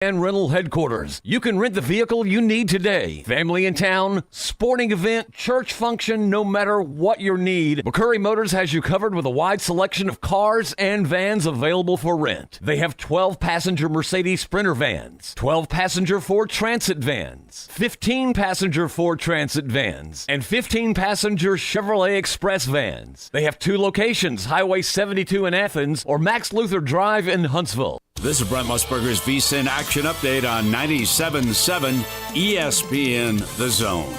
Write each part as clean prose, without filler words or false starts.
And rental headquarters. You can rent the vehicle you need today. Family in town, sporting event, church function, no matter what your need, McCurry Motors has you covered with a wide selection of cars and vans available for rent. They have 12-passenger Mercedes Sprinter vans, 12-passenger Ford Transit vans, 15-passenger Ford Transit vans, and 15-passenger Chevrolet Express vans. They have 2 locations, Highway 72 in Athens or Max Luther Drive in Huntsville. This is Brent Musburger's VSiN Action Update on 97.7 ESPN The Zone.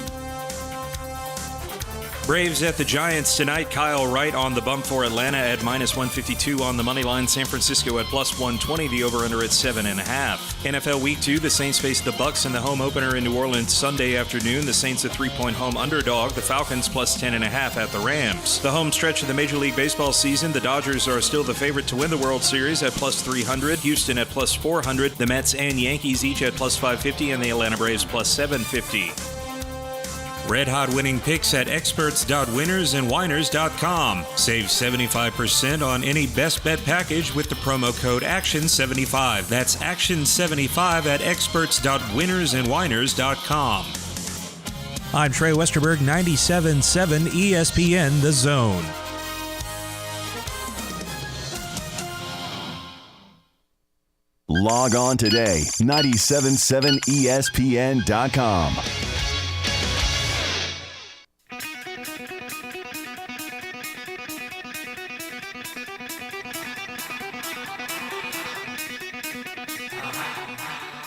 Braves at the Giants tonight. Kyle Wright on the bump for Atlanta at -152 on the money line. San Francisco at +120. The over-under at 7.5. NFL Week 2, the Saints face the Bucs in the home opener in New Orleans Sunday afternoon. The Saints a 3-point home underdog. The Falcons +10.5 at the Rams. The home stretch of the Major League Baseball season. The Dodgers are still the favorite to win the World Series at +300. Houston at +400. The Mets and Yankees each at +550, and the Atlanta Braves +750. Red Hot winning picks at experts.winnersandwiners.com. Save 75% on any best bet package with the promo code ACTION75. That's ACTION75 at experts.winnersandwiners.com. I'm Trey Westerberg, 97.7 ESPN The Zone. Log on today, 977ESPN.com.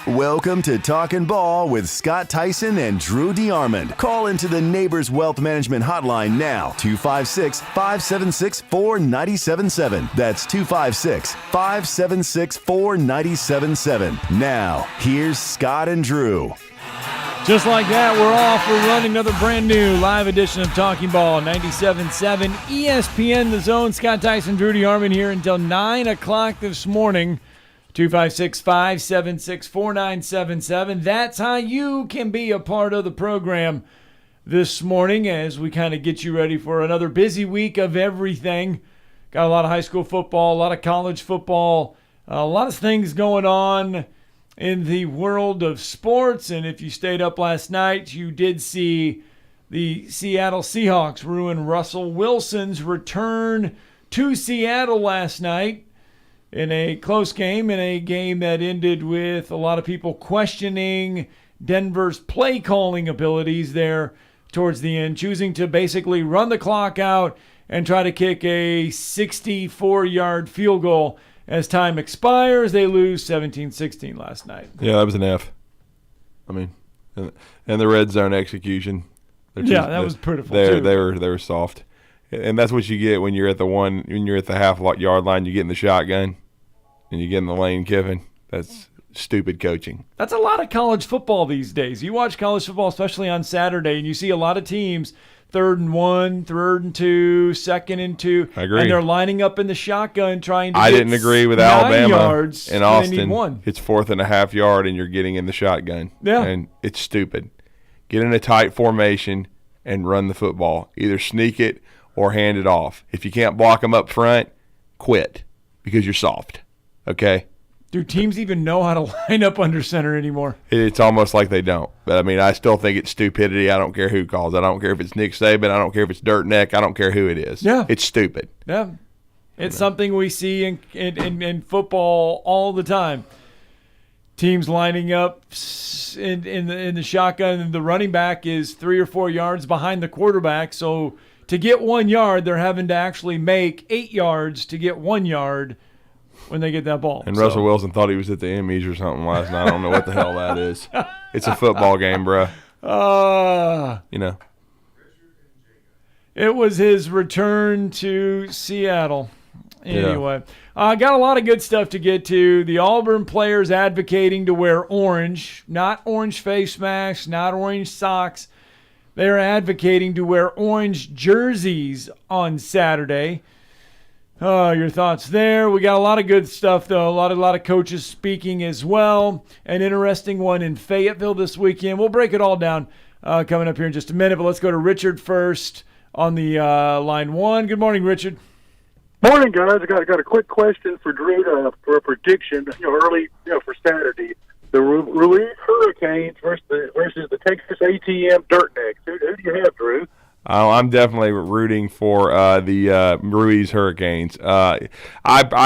Welcome to Talkin' Ball with Scott Theisen and Drew DeArmond. Call into the Neighbors Wealth Management Hotline now, 256-576-4977. That's 256-576-4977. Now, here's Scott and Drew. Just like that, we're off. We're running another brand new live edition of Talking Ball, 97.7 ESPN The Zone. Scott Theisen, Drew DeArmond here until 9 o'clock this morning. 256-576-4977. That's how you can be a part of the program this morning as we kind of get you ready for another busy week of everything. Got a lot of high school football, a lot of college football, a lot of things going on in the world of sports. And if you stayed up last night, you did see the Seattle Seahawks ruin Russell Wilson's return to Seattle last night in a close game, in a game that ended with a lot of people questioning Denver's play calling abilities there towards the end, choosing to basically run the clock out and try to kick a 64-yard field goal. As time expires, they lose 17-16 last night. Yeah, that was an F. I mean, and the red zone execution. That was pitiful too. They were soft, and that's what you get when you're at the half-yard line. You get in the shotgun, and you get in the lane Kiffin. That's stupid coaching. That's a lot of college football these days. You watch college football, especially on Saturday, and you see a lot of teams 3rd and 1, 3rd and 2, 2nd and 2. I agree. And they're lining up in the shotgun trying to I get didn't agree with 9 Alabama yards in Austin. Austin. Need 1. It's 4th and a half yard, and you're getting in the shotgun. Yeah. And it's stupid. Get in a tight formation and run the football. Either sneak it or hand it off. If you can't block them up front, quit because you're soft. Okay? Do teams even know how to line up under center anymore? It's almost like they don't. But, I mean, I still think it's stupidity. I don't care who calls. I don't care if it's Nick Saban. I don't care if it's Dirt Neck. I don't care who it is. Yeah. It's stupid. Yeah. It's something we see in football all the time. Teams lining up in the shotgun, and the running back is 3 or 4 yards behind the quarterback. So to get 1 yard, they're having to actually make 8 yards to get 1 yard when they get that ball. And Russell Wilson thought he was at the Emmys or something last night. I don't know what the hell that is. It's a football game, bro. You know. It was his return to Seattle. Anyway, got a lot of good stuff to get to. The Auburn players advocating to wear orange, not orange face masks, not orange socks. They're advocating to wear orange jerseys on Saturday. Your thoughts there? We got a lot of good stuff, though. A lot of coaches speaking as well. An interesting one in Fayetteville this weekend. We'll break it all down coming up here in just a minute. But let's go to Richard first on the line 1. Good morning, Richard. Morning, guys. I got a quick question for Drew for a prediction. Early, for Saturday. the Ruiz Hurricanes versus the Texas A&M Dirtnecks. Who do you have, Drew? I'm definitely rooting for the Ruiz Hurricanes. I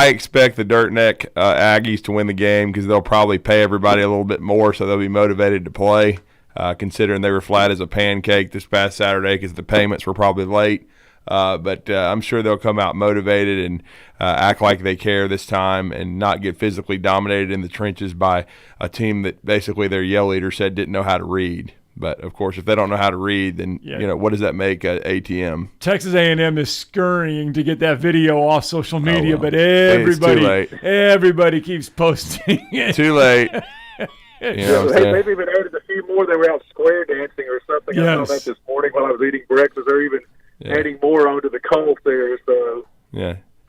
expect the Dirtneck Aggies to win the game because they'll probably pay everybody a little bit more, so they'll be motivated to play, considering they were flat as a pancake this past Saturday because the payments were probably late. But I'm sure they'll come out motivated and act like they care this time and not get physically dominated in the trenches by a team that basically their yell leader said didn't know how to read. But, of course, if they don't know how to read, then, what does that make ATM? Texas A&M is scurrying to get that video off social media, but it's too late. Everybody keeps posting it. Too late. They've even added a few more. They were out square dancing or something. Yes. I saw that this morning while I was eating breakfast. They're even adding more onto the cult there. So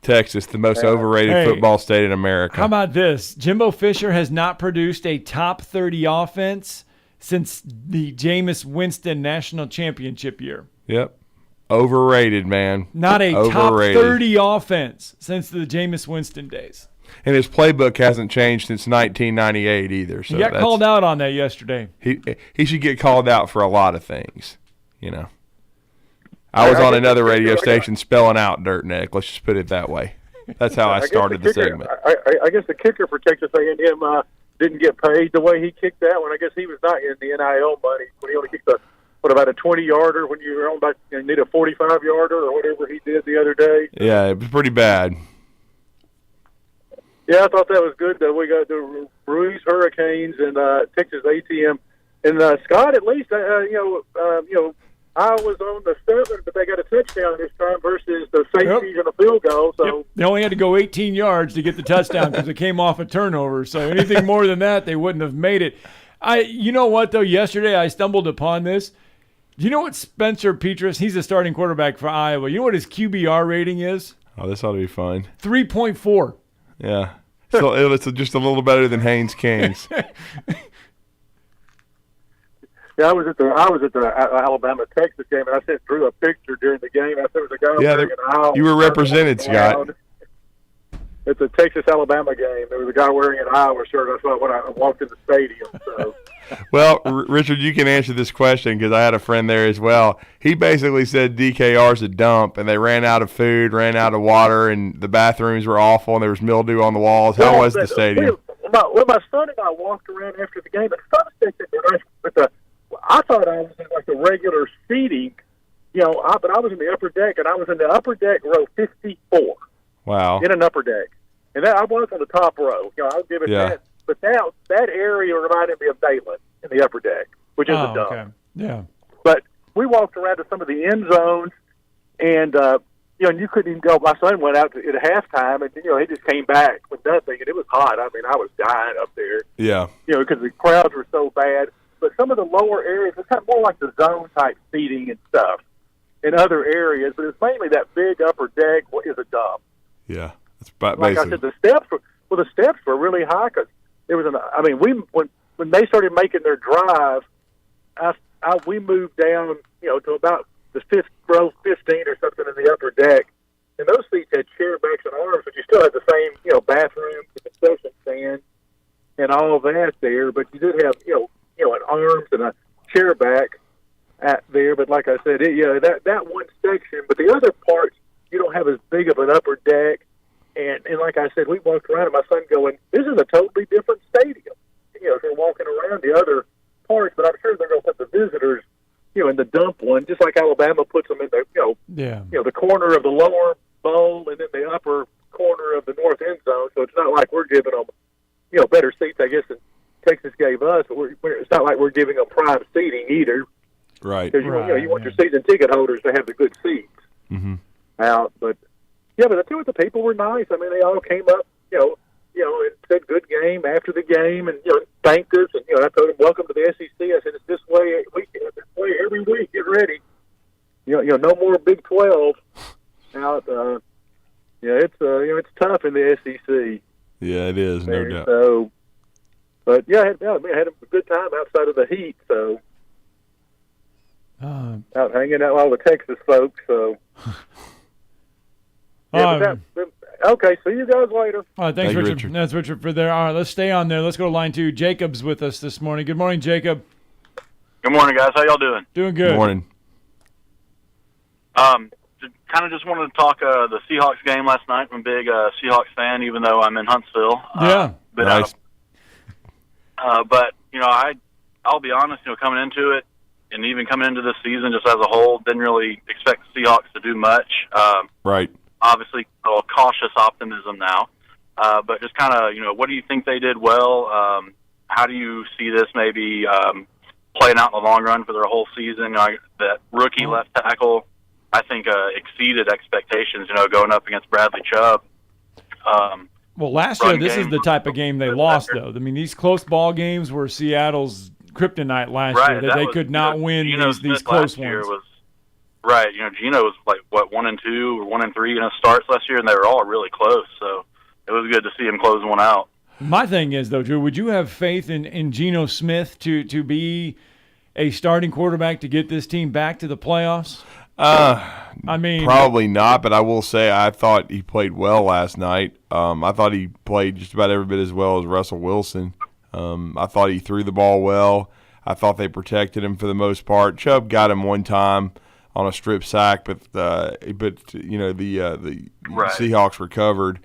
Texas, the most overrated football state in America. How about this? Jimbo Fisher has not produced a top 30 offense since the Jameis Winston National Championship year. Yep. Overrated, man. Not a top 30 offense since the Jameis Winston days. And his playbook hasn't changed since 1998 either. So he got called out on that yesterday. He should get called out for a lot of things, I was on another radio station spelling out Dirtneck. Let's just put it that way. That's how I started the segment. I guess the kicker for Texas A&M didn't get paid the way he kicked that one. I guess he was not in the NIL money when he only kicked about a 20-yarder when you were on about you need a 45-yarder or whatever he did the other day. Yeah, it was pretty bad. Yeah, I thought that was good. We got the Ruiz Hurricanes and Texas A&M, and Scott. At least I was on the 7, but they got a touchdown this time versus the safeties and a field goal. So they only had to go 18 yards to get the touchdown because it came off a turnover. So anything more than that, they wouldn't have made it. You know what, though? Yesterday I stumbled upon this. Do you know what Spencer Petras, he's the starting quarterback for Iowa. You know what his QBR rating is? Oh, this ought to be fun. 3.4. Yeah. So it's just a little better than Haynes King's. Yeah, I was at the Alabama Texas game, and I sent Drew a picture during the game. I said there was a guy wearing an Iowa. You were represented, Scott. It's a Texas Alabama game. There was a guy wearing an Iowa shirt. I saw when I walked in the stadium. So. Well, Richard, you can answer this question because I had a friend there as well. He basically said DKR's a dump, and they ran out of food, ran out of water, and the bathrooms were awful, and there was mildew on the walls. How was the stadium? My son and I walked around after the game, and I thought I was in like the regular seating, but I was in the upper deck, and I was in the upper deck row 54. Wow. In an upper deck. And I was on the top row. I'll give it that. But now that area reminded me of Dayton in the upper deck, which is a dump. Okay. Yeah. But we walked around to some of the end zones, and and you couldn't even go. My son went out at halftime, and he just came back with nothing, and it was hot. I mean, I was dying up there. Yeah. Because the crowds were so bad. But some of the lower areas, it's kind of more like the zone type seating and stuff in other areas. But it's mainly that big upper deck is a dump. Yeah. Like I said, the steps were really high because there was when they started making their drive, we moved down, to about the fifth row 15 or something in the upper deck, and those seats had chair backs and arms, but you still had the same, bathroom, the concession stand, and all of that there. But you did have, an arms and a chair back there. But like I said, that one section, but the other parts, you don't have as big of an upper deck. And like I said, we walked around, and my son going, "This is a totally different stadium." If we're walking around the other parts, but I'm sure they're going to put the visitors, in the dump one, just like Alabama puts them in the, the corner of the lower bowl and then the upper corner of the north end zone. So it's not like we're giving them, better seats, I guess, than Texas gave us. But it's not like we're giving them prime seating either. Right. Because you want your season ticket holders to have the good seats out, but. Yeah, but the people were nice. I mean, they all came up, and said good game after the game, and thanked us. And I told them, welcome to the SEC. I said, it's this way every week. Get ready. No more Big 12 out. It's tough in the SEC. Yeah, it is, no doubt. So, but I had a good time outside of the heat. So, out hanging out with all the Texas folks. So. Yeah, Okay, see you guys later. All right, thanks, Thank you, Richard. Richard. That's Richard for there. All right, let's stay on there. Let's go to line 2. Jacob's with us this morning. Good morning, Jacob. Good morning, guys. How y'all doing? Doing good. Good morning. Kind of just wanted to talk the Seahawks game last night. I'm a big Seahawks fan, even though I'm in Huntsville. Yeah. Nice. But I'll be honest. Coming into it, and even coming into this season, just as a whole, didn't really expect the Seahawks to do much. Right. Obviously, a little cautious optimism now. But just kind of, what do you think they did well? How do you see this maybe playing out in the long run for their whole season? That rookie left tackle, I think, exceeded expectations, going up against Bradley Chubb. Well, last year, this is the type of game they lost, though. I mean, these close ball games were Seattle's kryptonite last year. That they could not win these close ones. Right. Geno was like, 1-2 or 1-3 in his starts last year, and they were all really close. So it was good to see him close one out. My thing is, though, Drew, would you have faith in Geno Smith to be a starting quarterback to get this team back to the playoffs? I mean, probably not, but I will say I thought he played well last night. I thought he played just about every bit as well as Russell Wilson. I thought he threw the ball well. I thought they protected him for the most part. Chubb got him one time on a strip sack, but the Seahawks recovered.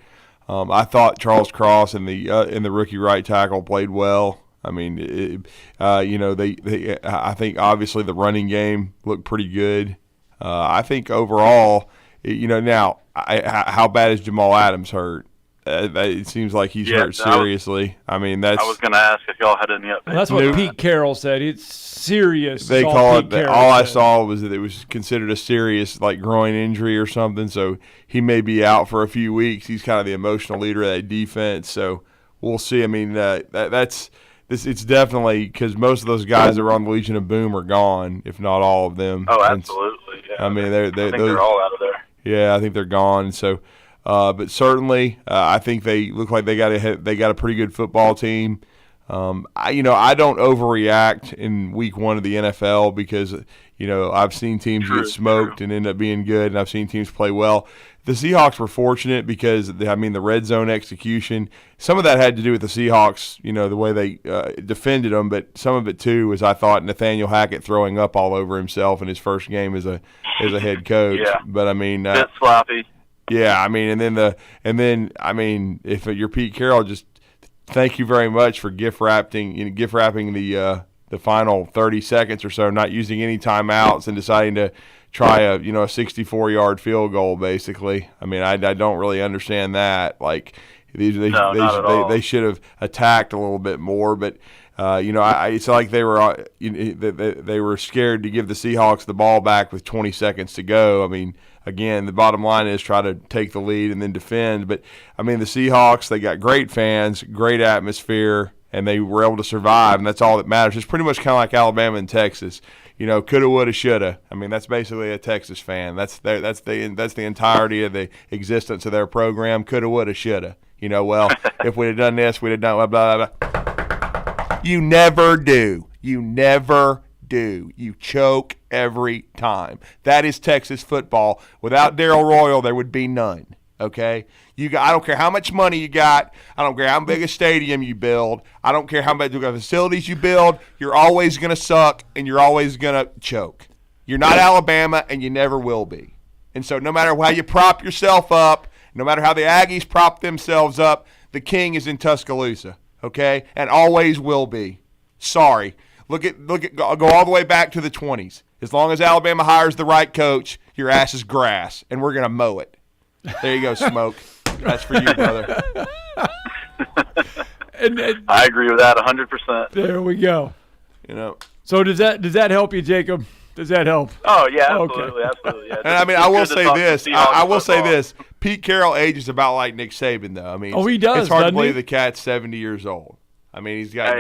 I thought Charles Cross and the rookie right tackle played well. I mean, I think obviously the running game looked pretty good. I think overall, now how bad is Jamal Adams hurt? It seems like he's hurt seriously. I mean, I was going to ask if y'all had any updates. Well, that's what Pete Carroll said. It's serious. They call it. All I saw was that it was considered a serious groin injury or something. So he may be out for a few weeks. He's kind of the emotional leader of that defense. So we'll see. I mean, that's this. It's definitely because most of those guys that were on the Legion of Boom are gone, if not all of them. Oh, absolutely. Yeah. I mean, I think they're all out of there. Yeah, I think they're gone. So. But certainly, I think they look like they got a pretty good football team. I don't overreact in week 1 of the NFL because I've seen teams get smoked and end up being good, and I've seen teams play well. The Seahawks were fortunate because the red zone execution. Some of that had to do with the Seahawks, the way they defended them, but some of it too was I thought Nathaniel Hackett throwing up all over himself in his first game as a head coach. Yeah. But I mean, bit sloppy. Yeah, I mean, if you're Pete Carroll, just thank you very much for gift wrapping the final 30 seconds or so, not using any timeouts and deciding to try a 64-yard field goal. Basically, I mean, I don't really understand that. Like they should have attacked a little bit more, but. It's like they were scared to give the Seahawks the ball back with 20 seconds to go. I mean, again, the bottom line is try to take the lead and then defend. But, I mean, the Seahawks, they got great fans, great atmosphere, and they were able to survive, and that's all that matters. It's pretty much kind of like Alabama and Texas. Coulda, woulda, shoulda. I mean, that's basically a Texas fan. That's the entirety of the existence of their program. Coulda, woulda, shoulda. If we'd have done this, we'd have done blah, blah, blah. You never do. You never do. You choke every time. That is Texas football. Without Darryl Royal, there would be none. Okay? I don't care how much money you got. I don't care how big a stadium you build. I don't care how many facilities you build. You're always going to suck, and you're always going to choke. You're not Alabama, and you never will be. And so no matter how you prop yourself up, no matter how the Aggies prop themselves up, the king is in Tuscaloosa. Okay, and always will be. Sorry. Go all the way back to the 20s. As long as Alabama hires the right coach, your ass is grass, and we're gonna mow it. There you go, Smoke. That's for you, brother. and I agree with that 100%. There we go. So does that help you, Jacob? Does that help? Oh yeah, absolutely, okay. Absolutely. Yeah. And I mean, I will say this. Pete Carroll ages about like Nick Saban, though. I mean, he does. It's hard to believe the cat's 70 years old. I mean, he's got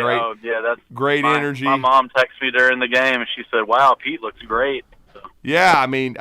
great energy. My mom texted me during the game, and she said, "Wow, Pete looks great." So. Yeah, I mean,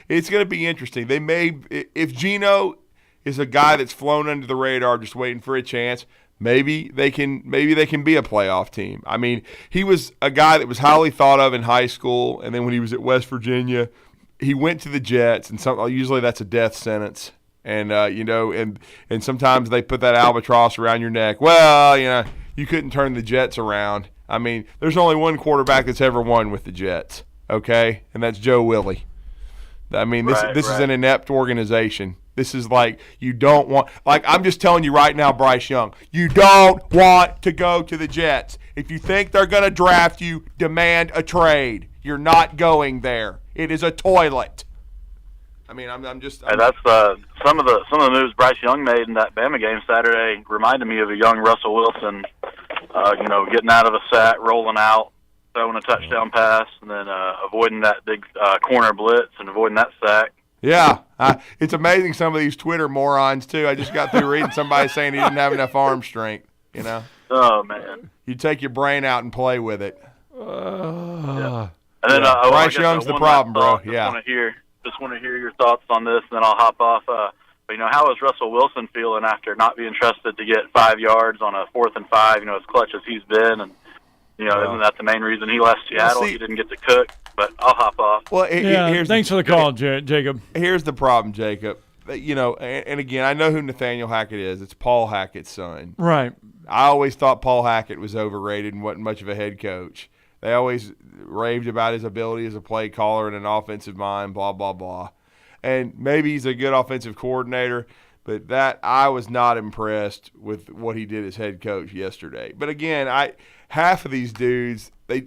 it's going to be interesting. If Geno is a guy that's flown under the radar, just waiting for a chance. Maybe they can be a playoff team. I mean, he was a guy that was highly thought of in high school, and then when he was at West Virginia, he went to the Jets, and usually that's a death sentence. And, and sometimes they put that albatross around your neck. Well, you couldn't turn the Jets around. I mean, there's only one quarterback that's ever won with the Jets, okay? And that's Joe Willie. I mean, this is an inept organization. This is like you don't want – like I'm just telling you right now, Bryce Young, you don't want to go to the Jets. If you think they're going to draft you, demand a trade. You're not going there. It is a toilet. I mean, I'm just. And that's some of the moves Bryce Young made in that Bama game Saturday reminded me of a young Russell Wilson. Getting out of a sack, rolling out, throwing a touchdown pass, and then avoiding that big corner blitz and avoiding that sack. Yeah, it's amazing some of these Twitter morons too. I just got through reading somebody saying he didn't have enough arm strength. Oh man. You take your brain out and play with it. Yeah. And then Bryce Young's the problem, bro. Yeah. Just want to hear your thoughts on this, and then I'll hop off. How is Russell Wilson feeling after not being trusted to get 5 yards on a 4th and 5? As clutch as he's been, and isn't that the main reason he left Seattle? He didn't get to cook. But I'll hop off. Well, thanks for the call, Jacob. Here's the problem, Jacob. And again, I know who Nathaniel Hackett is. It's Paul Hackett's son. Right. I always thought Paul Hackett was overrated and wasn't much of a head coach. They always raved about his ability as a play caller and an offensive mind, blah, blah, blah. And maybe he's a good offensive coordinator, but I was not impressed with what he did as head coach yesterday. But again, half of these dudes, I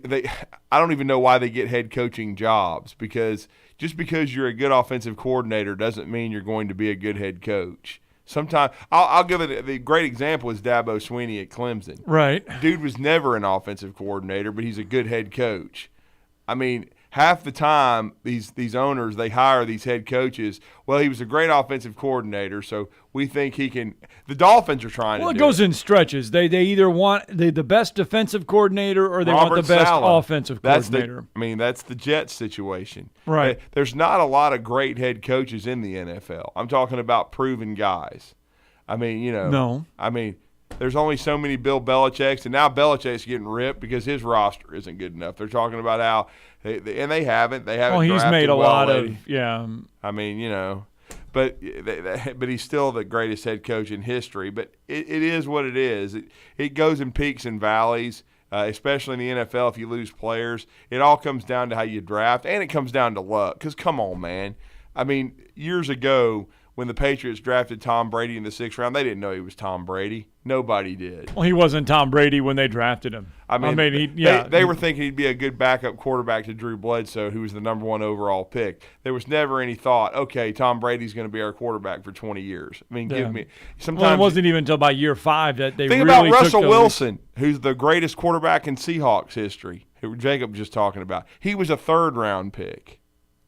don't even know why they get head coaching jobs, because just because you're a good offensive coordinator doesn't mean you're going to be a good head coach. Sometimes I'll give it the great example is Dabo Swinney at Clemson. Right. Dude was never an offensive coordinator, but he's a good head coach. I mean, half the time these owners, they hire these head coaches. Well, he was a great offensive coordinator, so we think he can. The Dolphins are trying to do it. Well, it goes in stretches. They either want the best defensive coordinator or they want the best offensive coordinator. That's the Jets situation. Right. There's not a lot of great head coaches in the NFL. I'm talking about proven guys. No. There's only so many Bill Belichick's, and now Belichick's getting ripped because his roster isn't good enough. They're talking about how they haven't. Well, he's made a lot of But he's still the greatest head coach in history. But it is what it is. It goes in peaks and valleys, especially in the NFL. If you lose players, it all comes down to how you draft, and it comes down to luck. Because come on, man. Years ago, when the Patriots drafted Tom Brady in the 6th round, they didn't know he was Tom Brady. Nobody did. Well, he wasn't Tom Brady when they drafted him. They were thinking he'd be a good backup quarterback to Drew Bledsoe, who was the number 1 overall pick. There was never any thought, okay, Tom Brady's going to be our quarterback for 20 years. Sometimes it wasn't even until about year 5 that they think really about Russell Wilson, who's the greatest quarterback in Seahawks history, who Jacob was just talking about. He was a 3rd-round pick.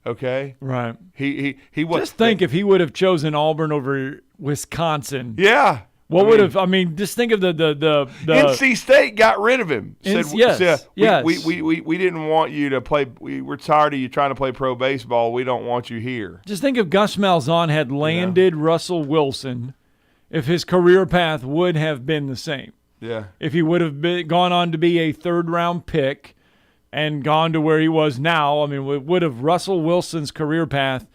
Okay, right. He was. Just think if he would have chosen Auburn over Wisconsin. Yeah. What would have? Just think of the NC State got rid of him. Yes. We didn't want you to play. We're tired of you trying to play pro baseball. We don't want you here. Just think if Gus Malzahn had landed Russell Wilson, if his career path would have been the same. Yeah. If he would have gone on to be a 3rd-round pick and gone to where he was now, would have Russell Wilson's career path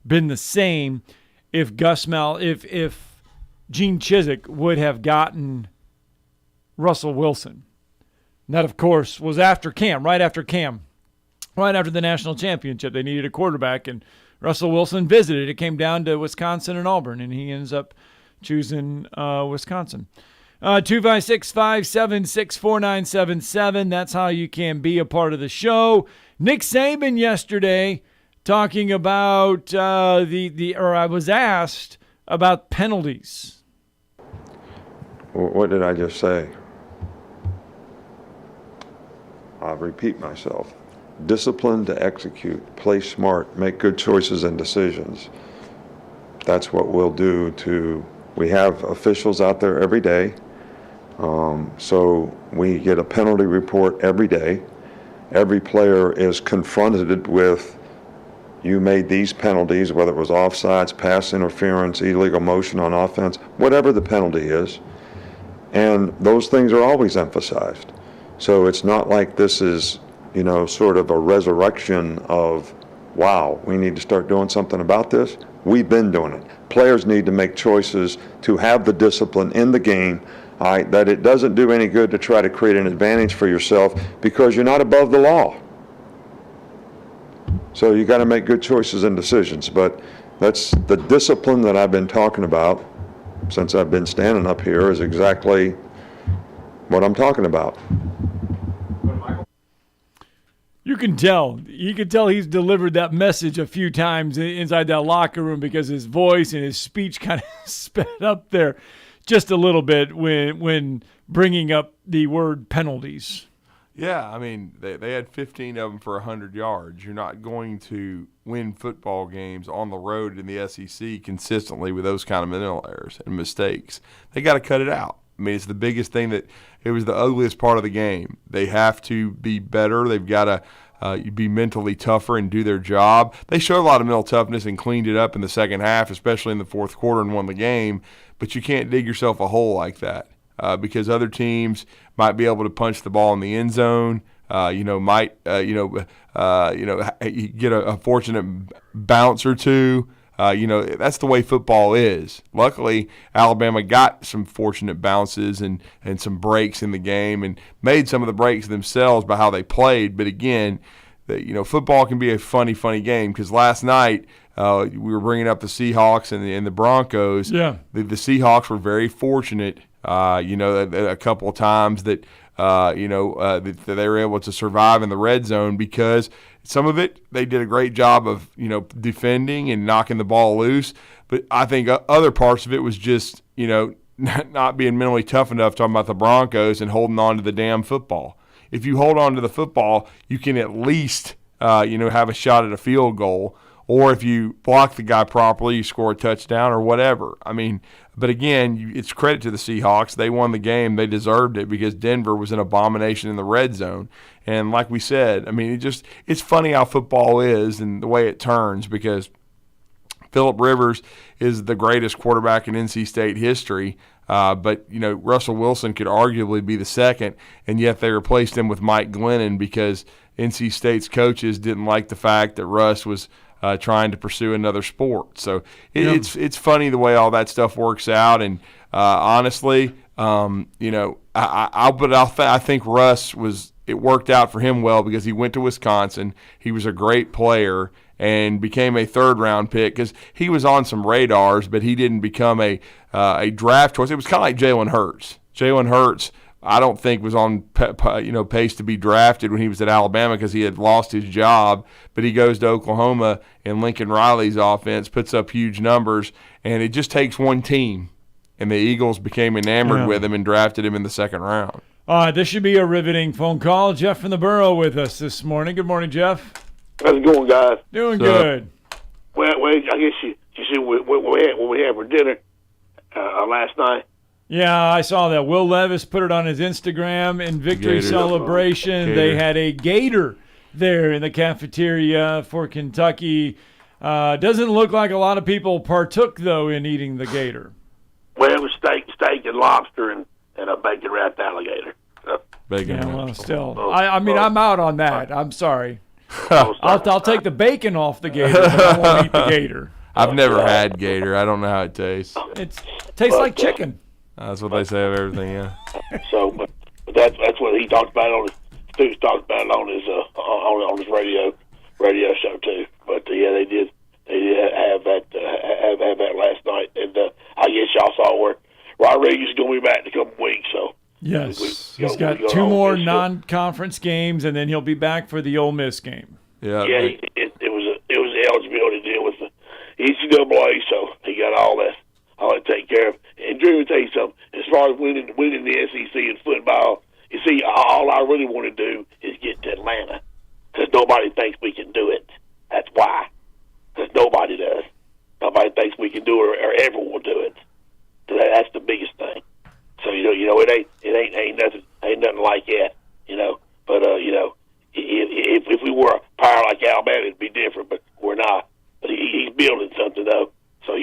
been the same if if Gene Chizik would have gotten Russell Wilson? That, of course, was right after the national championship. They needed a quarterback, and Russell Wilson visited. It came down to Wisconsin and Auburn, and he ends up choosing Wisconsin. 256-576-4977. That's how you can be a part of the show. Nick Saban yesterday talking about I was asked about penalties. What did I just say? I'll repeat myself. Discipline to execute, play smart, make good choices and decisions. That's what we'll do we have officials out there every day. So we get a penalty report every day. Every player is confronted with, you made these penalties, whether it was offsides, pass interference, illegal motion on offense, whatever the penalty is. And those things are always emphasized. So it's not like this is, sort of a resurrection of wow, we need to start doing something about this. We've been doing it. Players need to make choices to have the discipline in the game, all right, that it doesn't do any good to try to create an advantage for yourself because you're not above the law. So you got to make good choices and decisions. But that's the discipline that I've been talking about since I've been standing up here is exactly what I'm talking about. You can tell. You can tell he's delivered that message a few times inside that locker room because his voice and his speech kind of sped up there just a little bit when bringing up the word penalties. Yeah, I mean, they had 15 of them for 100 yards. You're not going to win football games on the road in the SEC consistently with those kind of mental errors and mistakes. They got to cut it out. I mean, it's the biggest thing it was the ugliest part of the game. They have to be better. They've got to be mentally tougher and do their job. They showed a lot of mental toughness and cleaned it up in the second half, especially in the fourth quarter, and won the game. But you can't dig yourself a hole like that because other teams might be able to punch the ball in the end zone. You get a fortunate bounce or two. That's the way football is. Luckily, Alabama got some fortunate bounces and some breaks in the game and made some of the breaks themselves by how they played. But again, football can be a funny game because last night we were bringing up the Seahawks and the Broncos. Yeah. The Seahawks were very fortunate, a couple of times that that they were able to survive in the red zone because some of it they did a great job of defending and knocking the ball loose, but I think other parts of it was just not being mentally tough enough. Talking about the Broncos and holding on to the damn football. If you hold on to the football, you can at least have a shot at a field goal, or if you block the guy properly, you score a touchdown or whatever. I mean, but again, it's credit to the Seahawks. They won the game. They deserved it because Denver was an abomination in the red zone. And like we said, I mean, it's funny how football is and the way it turns because Phillip Rivers is the greatest quarterback in NC State history. But Russell Wilson could arguably be the second, and yet they replaced him with Mike Glennon because NC State's coaches didn't like the fact that Russ was trying to pursue another sport. So it's funny the way all that stuff works out. And honestly, I think Russ it worked out for him well because he went to Wisconsin. He was a great player and became a third-round pick because he was on some radars, but he didn't become a draft choice. It was kind of like Jalen Hurts. Jalen Hurts, I don't think was on pace to be drafted when he was at Alabama because he had lost his job, but he goes to Oklahoma and Lincoln Riley's offense puts up huge numbers, and it just takes one team, and the Eagles became enamored with him and drafted him in the second round. All right, this should be a riveting phone call. Jeff from the Borough with us this morning. Good morning, Jeff. How's it going, guys? Doing good. Well, I guess you see what we had for dinner last night. Yeah, I saw that. Will Levis put it on his Instagram in victory celebration. Gator. They had a gator there in the cafeteria for Kentucky. Doesn't look like a lot of people partook, though, in eating the gator. Well, it was steak and lobster and a bacon-wrapped alligator. Bacon. Yeah, well, still. I'm out on that. I'm sorry. I'll take the bacon off the gator, but I won't eat the gator. I've never had gator. I don't know how it tastes. It tastes like chicken. That's what they say of everything, yeah. So, but that's what he talked about on his. Stoops talked about it on his radio show too. But yeah, they did have that last night, and I guess y'all saw where Rodriguez is going to be back in a couple weeks. So yes, he's got two more non-conference games, and then he'll be back for the Ole Miss game. Yeah, it was an eligibility deal with the NCAA, so he got all that taken care of. And Drew, will tell you something. As far as winning the SEC in football, you see, all I really want to do is get to Atlanta because nobody thinks we can do it. That's why. Because nobody does. Nobody thinks we can do it or ever will do it. So that's the biggest thing. So it ain't nothing like that. But if we were a power like Alabama, it'd be different. But we're not. But he's building something though. So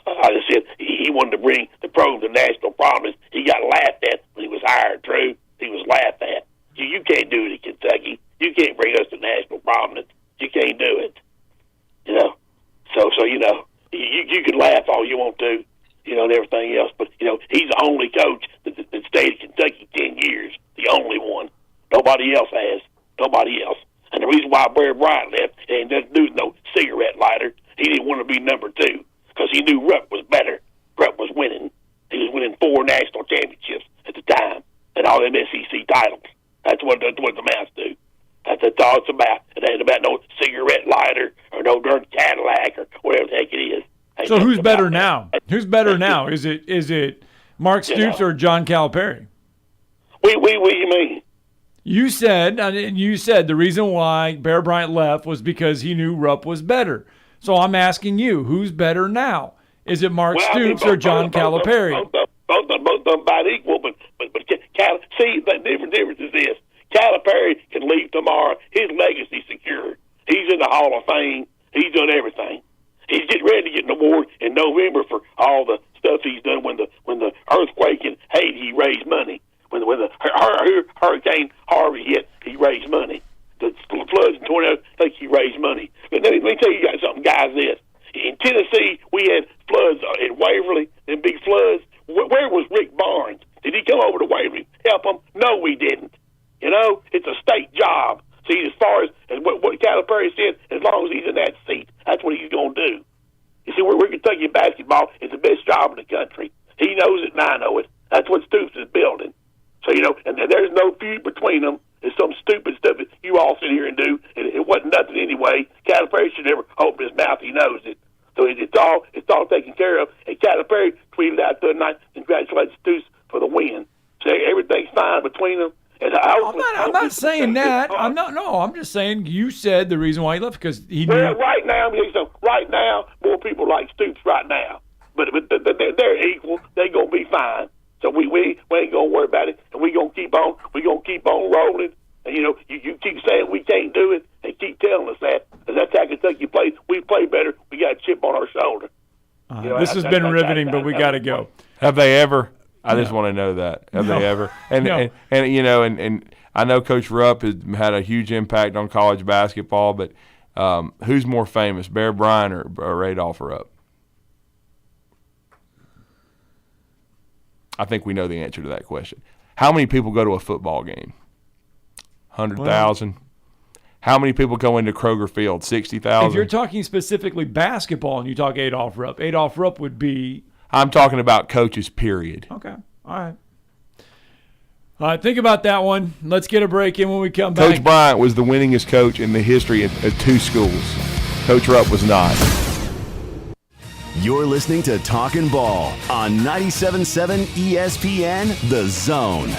I just said he wanted to bring the program to national prominence. He got laughed at when he was hired. True, he was laughed at. You can't do it in Kentucky. You can't bring us to national prominence. You can't do it. Nobody else has. Nobody else. And the reason why Bear Bryant left, it ain't nothing to do with no cigarette lighter. He didn't want to be number 2 because he knew Rupp was better. Rupp was winning. He was winning 4 national championships at the time and all them SEC titles. That's what it amounts to. That's all it's about. It ain't about no cigarette lighter or no darn Cadillac or whatever the heck it is. So who's better now? Who's better now? Is it Mark Stoops or John Calipari? What do you mean? You said the reason why Bear Bryant left was because he knew Rupp was better. So I'm asking you, who's better now? Is it Mark Stoops or John Calipari? Both of them about equal, but see, the difference is this. Calipari can leave tomorrow. His legacy's secure. He's in the Hall of Fame. He's done everything. He's getting ready to get an award in November for all the stuff he's done. When the earthquake in Haiti, he raised money. When the Hurricane Harvey hit, he raised money. The floods and tornadoes, I think he raised money. But let me tell you guys something, guys. This in Tennessee, we had floods in Waverly, and big floods. Where was Rick Barnes? Did he come over to Waverly help them? No, we didn't. You know, it's a state job. See, as far as what Calipari said, as long as he's in that seat, that's what he's going to do. You see, we're Kentucky basketball is the best job in the country. He knows it, and I know it. That's what Stoops is building. So, you know, and there's no feud between them. It's some stupid stuff that you all sit here and do, and it wasn't nothing anyway. Calipari should never open his mouth. He knows it. So it's all taken care of. And Calipari tweeted out the other night, congratulations Stoops for the win. So everything's fine between them. And I'm not saying that. I'm just saying you said the reason why he left because he knew. Well, right now, more people like Stoops right now. But they're equal. They're gonna be fine. So we ain't gonna worry about it, and we're gonna keep on rolling. And you know, you keep saying we can't do it, and keep telling us that. And that's how Kentucky plays. We play better. We got a chip on our shoulder. You know, this has been riveting, but we got to go. Have they ever? I just want to know that. Have they ever? And you know, and I know Coach Rupp has had a huge impact on college basketball, but who's more famous, Bear Bryant or Adolph Rupp? I think we know the answer to that question. How many people go to a football game? 100,000. How many people go into Kroger Field? 60,000. If you're talking specifically basketball and you talk Adolph Rupp would be. I'm talking about coaches, period. Okay. All right. Think about that one. Let's get a break in when we come back. Coach Bryant was the winningest coach in the history of 2 schools. Coach Rupp was not. You're listening to Talkin' Ball on 97.7 ESPN, The Zone.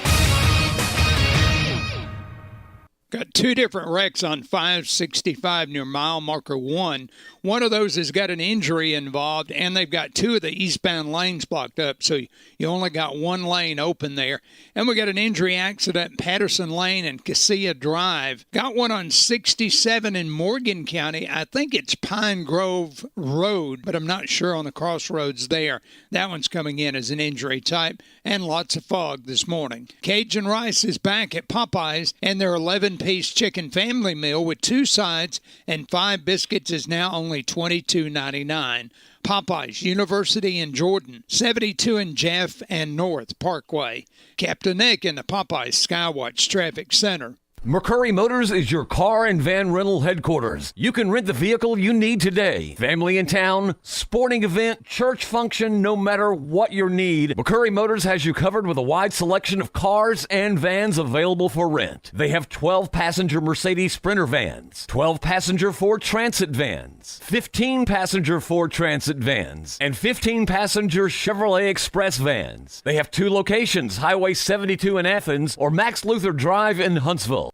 Got 2 different wrecks on 565 near mile marker 1. One of those has got an injury involved, and they've got 2 of the eastbound lanes blocked up, so you only got 1 lane open there. And we got an injury accident in Patterson Lane and Cassia Drive. Got one on 67 in Morgan County. I think it's Pine Grove Road, but I'm not sure on the crossroads there. That one's coming in as an injury type, and lots of fog this morning. Cajun Rice is back at Popeyes, and their 11-piece chicken family meal with 2 sides and 5 biscuits is now only $22.99. Popeyes, University in Jordan, 72 in Jeff and North Parkway. Captain Nick in the Popeyes Skywatch Traffic Center. McCurry Motors is your car and van rental headquarters. You can rent the vehicle you need today. Family in town, sporting event, church function, no matter what your need, McCurry Motors has you covered with a wide selection of cars and vans available for rent. They have 12-passenger Mercedes Sprinter vans, 12-passenger Ford Transit vans, 15-passenger Ford Transit vans, and 15-passenger Chevrolet Express vans. They have 2 locations, Highway 72 in Athens or Max Luther Drive in Huntsville.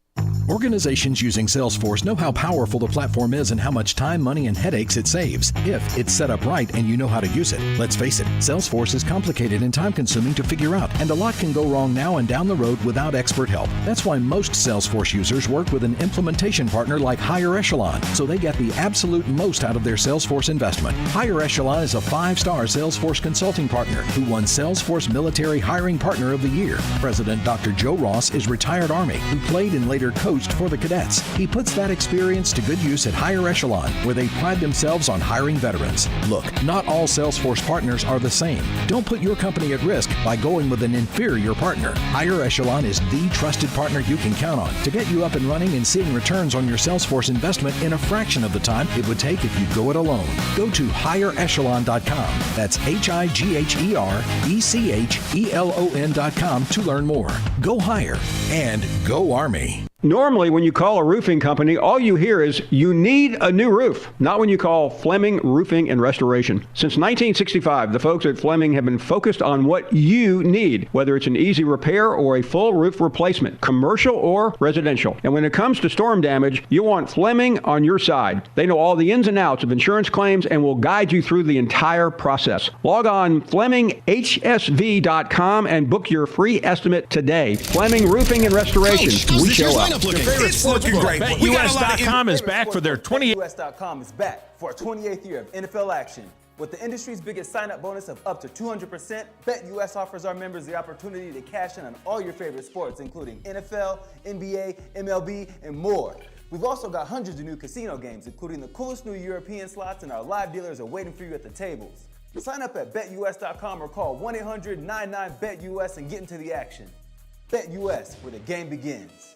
Organizations using Salesforce know how powerful the platform is and how much time, money, and headaches it saves if it's set up right and you know how to use it. Let's face it, Salesforce is complicated and time-consuming to figure out, and a lot can go wrong now and down the road without expert help. That's why most Salesforce users work with an implementation partner like Higher Echelon, so they get the absolute most out of their Salesforce investment. Higher Echelon is a 5-star Salesforce consulting partner who won Salesforce Military Hiring Partner of the Year. President Dr. Joe Ross is retired Army, who played and later coached boost for the cadets. He puts that experience to good use at Higher Echelon, where they pride themselves on hiring veterans. Look, not all Salesforce partners are the same. Don't put your company at risk by going with an inferior partner. Higher Echelon is the trusted partner you can count on to get you up and running and seeing returns on your Salesforce investment in a fraction of the time it would take if you go it alone. Go to higherechelon.com. That's HIGHERECHELON.com to learn more. Go higher and go Army. Normally, when you call a roofing company, all you hear is, you need a new roof. Not when you call Fleming Roofing and Restoration. Since 1965, the folks at Fleming have been focused on what you need, whether it's an easy repair or a full roof replacement, commercial or residential. And when it comes to storm damage, you want Fleming on your side. They know all the ins and outs of insurance claims and will guide you through the entire process. Log on FlemingHSV.com and book your free estimate today. Fleming Roofing and Restoration. We show up. It's looking great. BetUS.com is back for their 28th. BetUS.com is back for a 28th year of NFL action. With the industry's biggest sign-up bonus of up to 200%, BetUS offers our members the opportunity to cash in on all your favorite sports, including NFL, NBA, MLB, and more. We've also got hundreds of new casino games, including the coolest new European slots, and our live dealers are waiting for you at the tables. Sign up at BetUS.com or call 1-800-99-BET-US and get into the action. BetUS, where the game begins.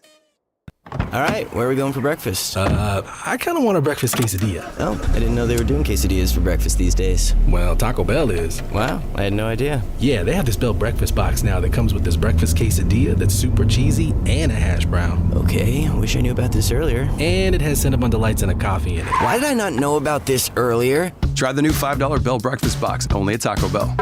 All right, where are we going for breakfast? I kind of want a breakfast quesadilla. Oh, I didn't know they were doing quesadillas for breakfast these days. Well, Taco Bell is. Wow, I had no idea. Yeah, they have this Bell breakfast box now that comes with this breakfast quesadilla that's super cheesy and a hash brown. Okay, wish I knew about this earlier. And it has Cinnabon Delights and a coffee in it. Why did I not know about this earlier? Try the new $5 Bell breakfast box, only at Taco Bell.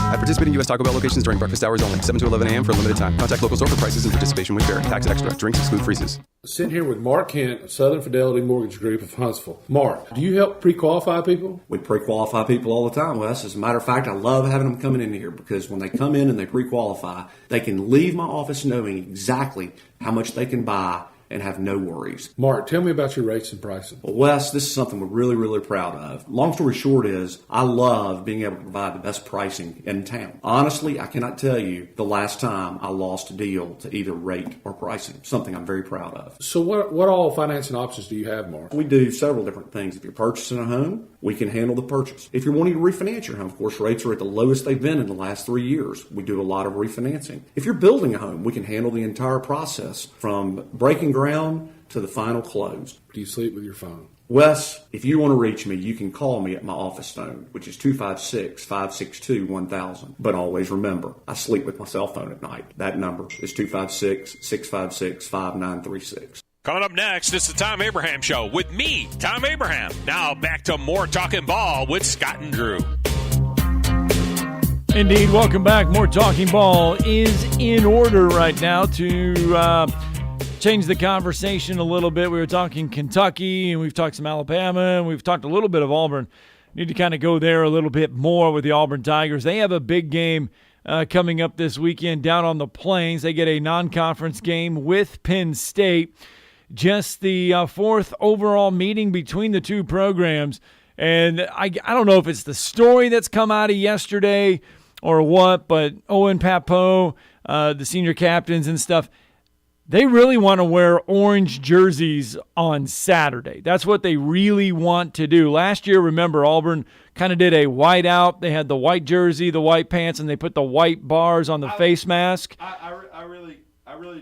At participating U.S. Taco Bell locations during breakfast hours only, 7 to 11 a.m. for a limited time. Contact local store for prices and participation with vary. Tax extra. Drinks exclude freezes. Sitting here with Mark Kent of Southern Fidelity Mortgage Group of Huntsville. Mark, do you help pre-qualify people? We pre-qualify people all the time, Wes. As a matter of fact, I love having them coming in here because when they come in and they pre-qualify, they can leave my office knowing exactly how much they can buy and have no worries. Mark, tell me about your rates and pricing. Well, Wes, this is something we're really, really proud of. Long story short is, I love being able to provide the best pricing in town. Honestly, I cannot tell you the last time I lost a deal to either rate or pricing, something I'm very proud of. So what all financing options do you have, Mark? We do several different things. If you're purchasing a home, we can handle the purchase. If you're wanting to refinance your home, of course, rates are at the lowest they've been in the last 3 years. We do a lot of refinancing. If you're building a home, we can handle the entire process from breaking ground to the final close. Do you sleep with your phone? Wes, if you want to reach me, you can call me at my office phone, which is 256-562-1000. But always remember, I sleep with my cell phone at night. That number is 256-656-5936. Coming up next, it's the Tom Abraham Show with me, Tom Abraham. Now back to more Talking Ball with Scott and Drew. Indeed, welcome back. More Talking Ball is in order right now to change the conversation a little bit. We were talking Kentucky, and we've talked some Alabama, and we've talked a little bit of Auburn. Need to kind of go there a little bit more with the Auburn Tigers. They have a big game coming up this weekend down on the Plains. They get a non-conference game with Penn State. Just the fourth overall meeting between the two programs. And I don't know if it's the story that's come out of yesterday or what, but Owen Papo, the senior captains and stuff, they really want to wear orange jerseys on Saturday. That's what they really want to do. Last year, remember, Auburn kind of did a white out. They had the white jersey, the white pants, and they put the white bars on the face mask. I really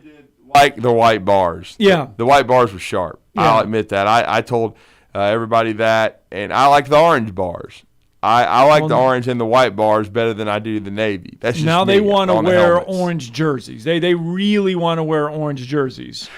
did like the white bars. Yeah. The white bars were sharp. Yeah. I'll admit that. I told everybody that, and I like the orange bars. I like the orange and the white bars better than I do the navy. That's just now me they want to on the wear helmets. orange jerseys. They really want to wear orange jerseys.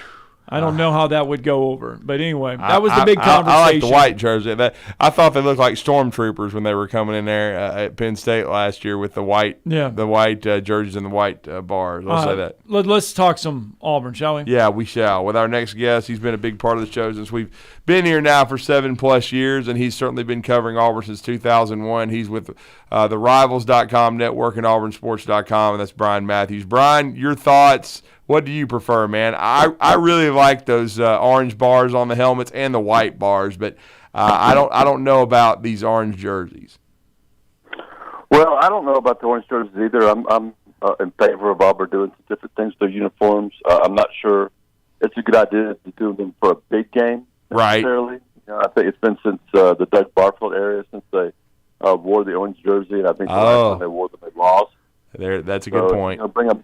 I don't know how that would go over. But anyway, that was the big conversation. I like the white jersey. I thought they looked like stormtroopers when they were coming in there at Penn State last year with the white jerseys and the white bars. I'll say that. Let's talk some Auburn, shall we? Yeah, we shall. With our next guest, he's been a big part of the show since we've been here now for 7+ years, and he's certainly been covering Auburn since 2001. He's with the Rivals.com network and AuburnSports.com, and that's Brian Matthews. Brian, your thoughts? What do you prefer, man? I really like those orange bars on the helmets and the white bars, but I don't know about these orange jerseys. Well, I don't know about the orange jerseys either. I'm in favor of Auburn doing some different things with their uniforms. I'm not sure it's a good idea to do them for a big game necessarily. Right. I think it's been since the Doug Barfield era since they wore the orange jersey, and I think the last time they wore them, they lost. That's a good point. Bring them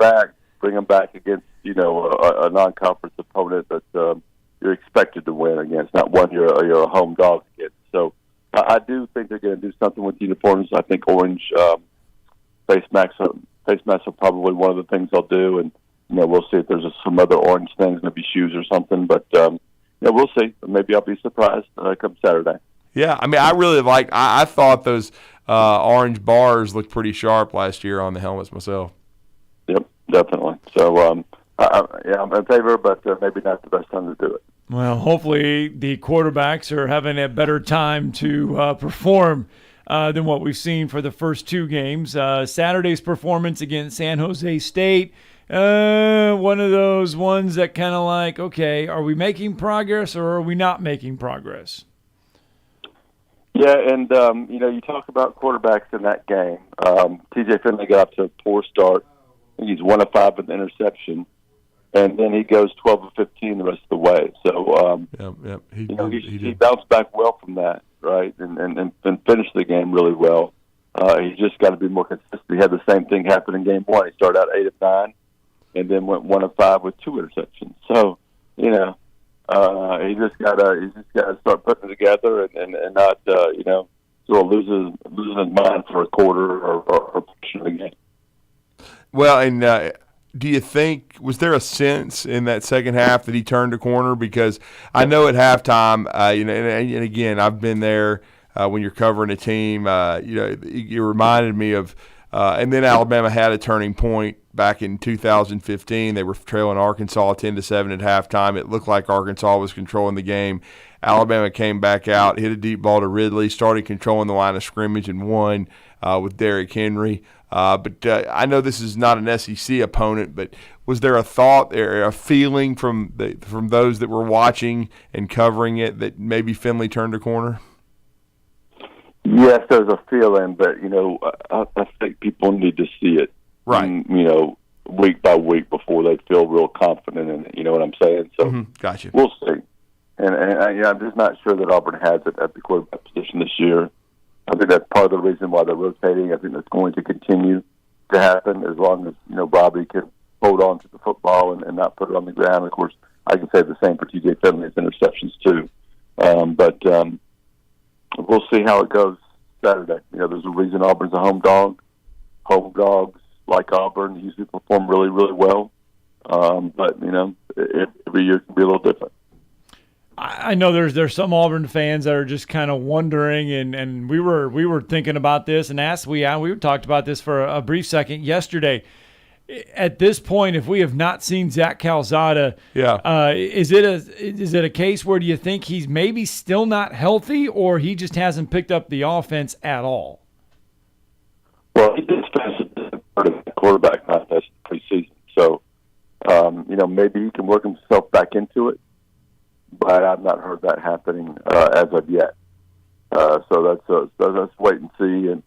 back against a non-conference opponent that you're expected to win against, not one you're a home dog against. So I do think they're going to do something with uniforms. I think orange face masks are probably one of the things they'll do, and we'll see if there's some other orange things, maybe shoes or something. But we'll see. Maybe I'll be surprised come Saturday. Yeah, I mean, I really I thought those orange bars looked pretty sharp last year on the helmets myself. Yep, definitely. So, I'm in favor, but maybe not the best time to do it. Well, hopefully the quarterbacks are having a better time to perform than what we've seen for the first two games. Saturday's performance against San Jose State, one of those ones that kind of like, okay, are we making progress or are we not making progress? Yeah, and, you talk about quarterbacks in that game. T.J. Finley got off to a poor start. I think he's 1 of 5 with an interception. And then he goes 12 of 15 the rest of the way. So, he bounced back well from that, right, and finished the game really well. He's just got to be more consistent. He had the same thing happen in game one. He started out 8 of 9 and then went 1 of 5 with 2 interceptions. So, he just got to start putting it together and not sort of losing his mind for a quarter or a portion of the game. Well, and do you think was there a sense in that second half that he turned a corner? Because I know at halftime, and again, I've been there when you're covering a team. You reminded me of, and then Alabama had a turning point back in 2015. They were trailing Arkansas 10-7 at halftime. It looked like Arkansas was controlling the game. Alabama came back out, hit a deep ball to Ridley, started controlling the line of scrimmage, and won with Derrick Henry. But I know this is not an SEC opponent, but was there a thought or a feeling from those that were watching and covering it that maybe Finley turned a corner? Yes, there's a feeling, but I think people need to see it, right? Week by week before they feel real confident in it. You know what I'm saying? So, Gotcha. We'll see. And I'm just not sure that Auburn has it at the quarterback position this year. I think that's part of the reason why they're rotating. I think that's going to continue to happen as long as Bobby can hold on to the football and not put it on the ground. Of course, I can say the same for T.J. Finley's interceptions too. But we'll see how it goes Saturday. There's a reason Auburn's a home dog. Home dogs like Auburn usually perform really, really well. But every year can be a little different. I know there's some Auburn fans that are just kind of wondering, and we were thinking about this and we talked about this for a brief second yesterday. At this point, if we have not seen Zach Calzada, is it a case where do you think he's maybe still not healthy, or he just hasn't picked up the offense at all? Well, he did spend part of the quarterback contest preseason, so maybe he can work himself back into it. But I've not heard that happening as of yet. So let's wait and see. And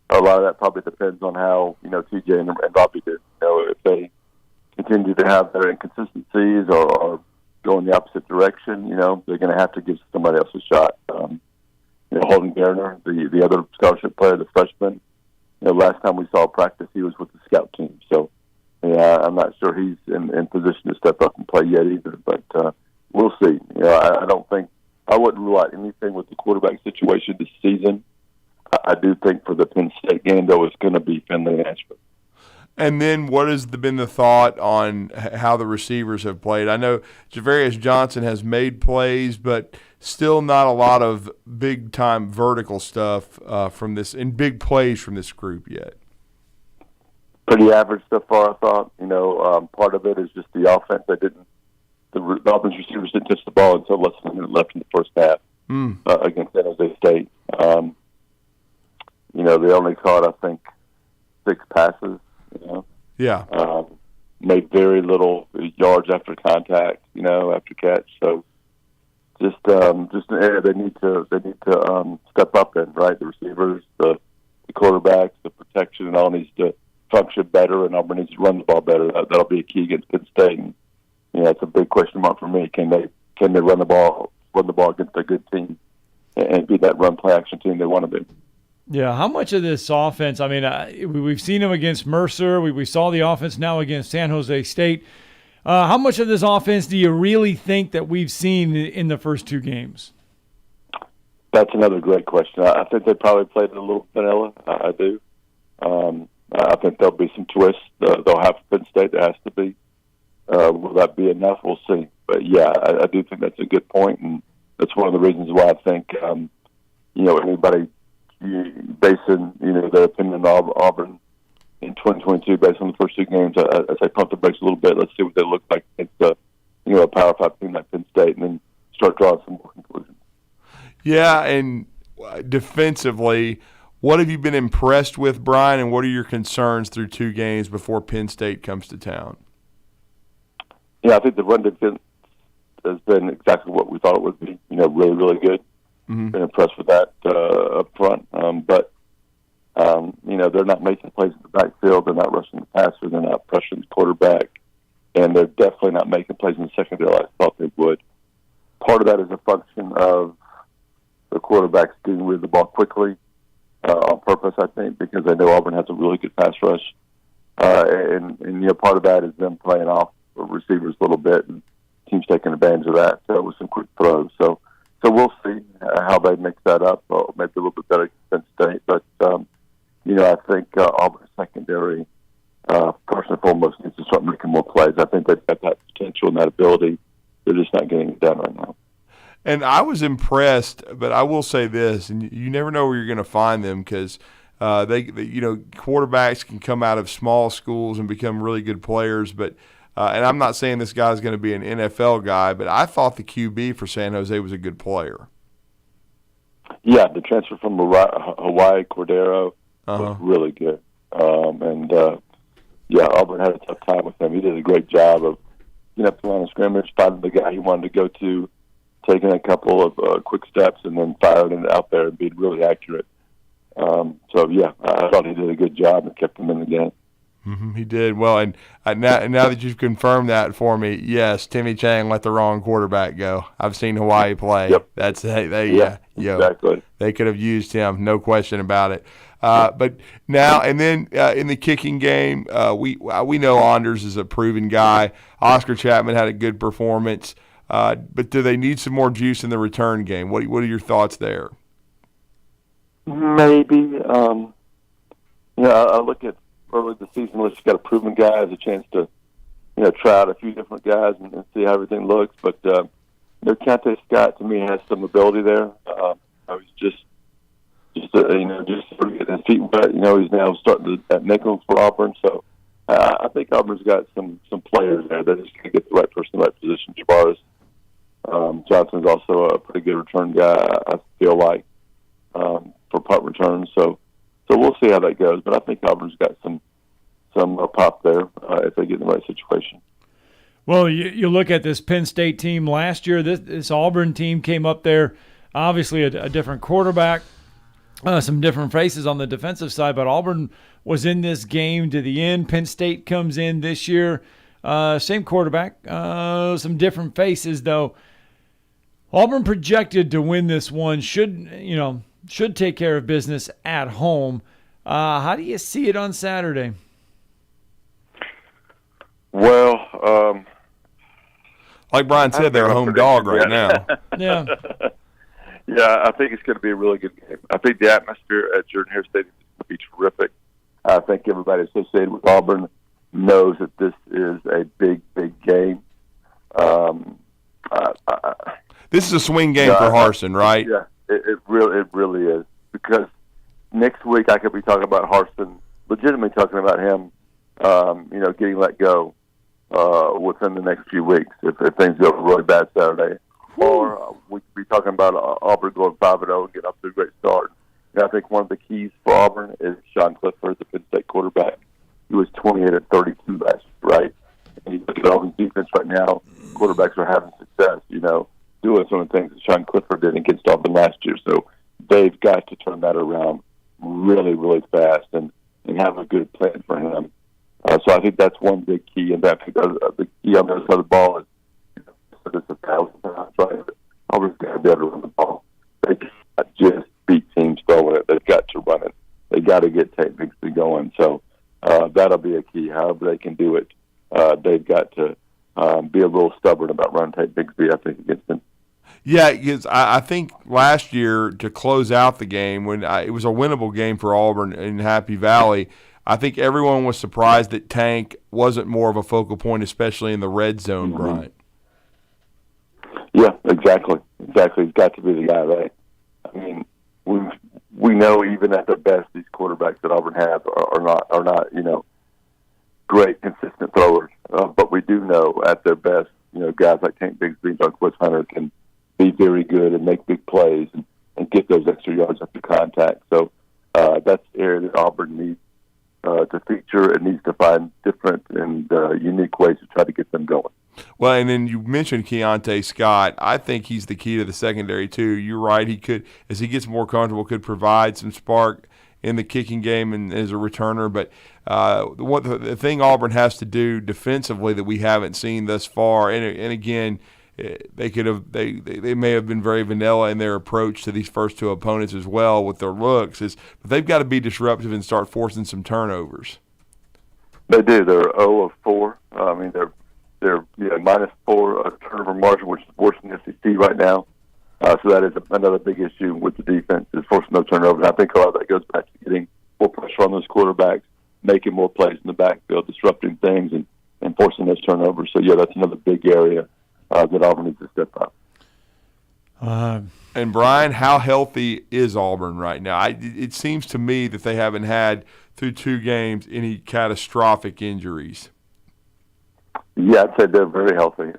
a lot of that probably depends on how TJ and Bobby do. If they continue to have their inconsistencies or go in the opposite direction, they're going to have to give somebody else a shot. Holden Garner, the other scholarship player, the freshman. Last time we saw practice, he was with the scout team. So I'm not sure he's in position to step up and play yet either. But we'll see. I don't think I wouldn't rule out anything with the quarterback situation this season. I do think for the Penn State game, though, it's going to be Finley and Ashford. And then what has been the thought on how the receivers have played? I know Javarius Johnson has made plays, but still not a lot of big-time vertical stuff from this and big plays from this group yet. Pretty average so far, I thought. Part of it is just the offense. The Auburn's receivers didn't touch the ball until less than a minute left in the first half against San Jose State. They only caught, I think, 6 passes. Made very little yards after contact. After catch. So just an area they need to step up in. Right, the receivers, the quarterbacks, the protection, and all needs to function better. And Auburn needs to run the ball better. That'll be a key against Penn State. And, it's a big question mark for me. Can they run the ball against a good team and be that run play action team they want to be? Yeah, how much of this offense, I mean, we've seen them against Mercer. We saw the offense now against San Jose State. How much of this offense do you really think that we've seen in the first two games? That's another great question. I think they probably played it a little vanilla. I do. I think there'll be some twists. They'll have Penn State. There has to be. Will that be enough? We'll see. But, yeah, I do think that's a good point, and that's one of the reasons why I think, anybody basing, their opinion on Auburn in 2022 based on the first two games, I say pump the brakes a little bit. Let's see what they look like against a Power 5 team like Penn State, and then start drawing some more conclusions. Yeah, and defensively, what have you been impressed with, Brian, and what are your concerns through two games before Penn State comes to town? Yeah, I think the run defense has been exactly what we thought it would be, really, really good. Mm-hmm. Been impressed with that up front. But they're not making plays in the backfield. They're not rushing the passer. They're not pressuring the quarterback. And they're definitely not making plays in the secondary like I thought they would. Part of that is a function of the quarterbacks getting rid of the ball quickly on purpose, I think, because they know Auburn has a really good pass rush. And part of that is them playing off receivers a little bit, and teams taking advantage of that with some quick throws. So we'll see how they mix that up. Maybe a little bit better against Penn State. But, I think Auburn's secondary, first and foremost, needs to start making more plays. I think they've got that potential and that ability. They're just not getting it done right now. And I was impressed, but I will say this, and you never know where you're going to find them because quarterbacks can come out of small schools and become really good players. But and I'm not saying this guy's going to be an NFL guy, but I thought the QB for San Jose was a good player. Yeah, the transfer from Hawaii, Cordero, was really good. Auburn had a tough time with him. He did a great job of playing a scrimmage, finding the guy he wanted to go to, taking a couple of quick steps, and then firing it out there and being really accurate. I thought he did a good job and kept him in the game. Mm-hmm, he did. Well, and now that you've confirmed that for me, yes, Timmy Chang let the wrong quarterback go. I've seen Hawaii play. Yep. Exactly. They could have used him, no question about it. But now and then in the kicking game, we know Anders is a proven guy. Oscar Chapman had a good performance. But do they need some more juice in the return game? What are your thoughts there? Maybe. I look at early the season, unless you've got a proven guy, has a chance to, try out a few different guys and see how everything looks. But, Keontae Scott, to me, has some ability there. He's just sort of getting his feet wet. He's now starting at nickel for Auburn. So I think Auburn's got some players there that just going to get the right person in the right position. Javaris Johnson's also a pretty good return guy, I feel like, for punt returns. So we'll see how that goes. But I think Auburn's got some pop there if they get in the right situation. Well, you look at this Penn State team last year. This Auburn team came up there, obviously a different quarterback, some different faces on the defensive side, but Auburn was in this game to the end. Penn State comes in this year, same quarterback, some different faces though. Auburn projected to win this one, should take care of business at home. How do you see it on Saturday? Well, like Brian said, they're a home dog right now. Yeah. Yeah, I think it's going to be a really good game. I think the atmosphere at Jordan-Hare Stadium is going to be terrific. I think everybody associated with Auburn knows that this is a big, big game. This is a swing game for Harsin, right? Yeah, it really is. Because next week I could be talking about Harsin, legitimately talking about him, getting let go within the next few weeks if things go really bad Saturday. Or we could be talking about Auburn going 5-0 and getting off to a great start. And I think one of the keys for Auburn is Sean Clifford, the Penn State quarterback. He was 28 of 32 last year, right? And you look at Auburn's defense right now, quarterbacks are having success, doing some of the things that Sean Clifford did against Auburn last year. So they've got to turn that around really, really fast and have a good plan for him So I think that's one big key, and I think the key on the other side of the ball is this 1,000 times, right? Auburn's got to be able to run the ball. They can't just beat teams throwing it. They've got to run it. They got to get Tate Bigsby going. So that'll be a key. However they can do it, they've got to be a little stubborn about running Tate Bigsby, I think, against them. Yeah, because I think last year to close out the game, when it was a winnable game for Auburn in Happy Valley, I think everyone was surprised that Tank wasn't more of a focal point, especially in the red zone, Bryant. Yeah, exactly. He's got to be the guy, right? I mean, we know even at their best, these quarterbacks that Auburn have are not great consistent throwers. But we do know at their best, guys like Tank Bigsby and Darquez Hunter can be very good and make big plays and get those extra yards after contact. So that's the area that Auburn needs to feature. It needs to find different and unique ways to try to get them going. Well, and then you mentioned Keontae Scott. I think he's the key to the secondary, too. You're right. He could, as he gets more comfortable, could provide some spark in the kicking game and as a returner. But the thing Auburn has to do defensively that we haven't seen thus far, and again, they may have been very vanilla in their approach to these first two opponents as well with their looks, but they've got to be disruptive and start forcing some turnovers. They do. They're 0 of 4. I mean, they're -4 turnover margin, which is worse than the SEC right now. So that is another big issue with the defense, is forcing those turnovers. And I think a lot of that goes back to getting more pressure on those quarterbacks, making more plays in the backfield, disrupting things, and forcing those turnovers. So, yeah, that's another big area that Auburn needs to step up. And, Brian, how healthy is Auburn right now? It seems to me that they haven't had, through 2 games, any catastrophic injuries. Yeah, I'd say they're very healthy.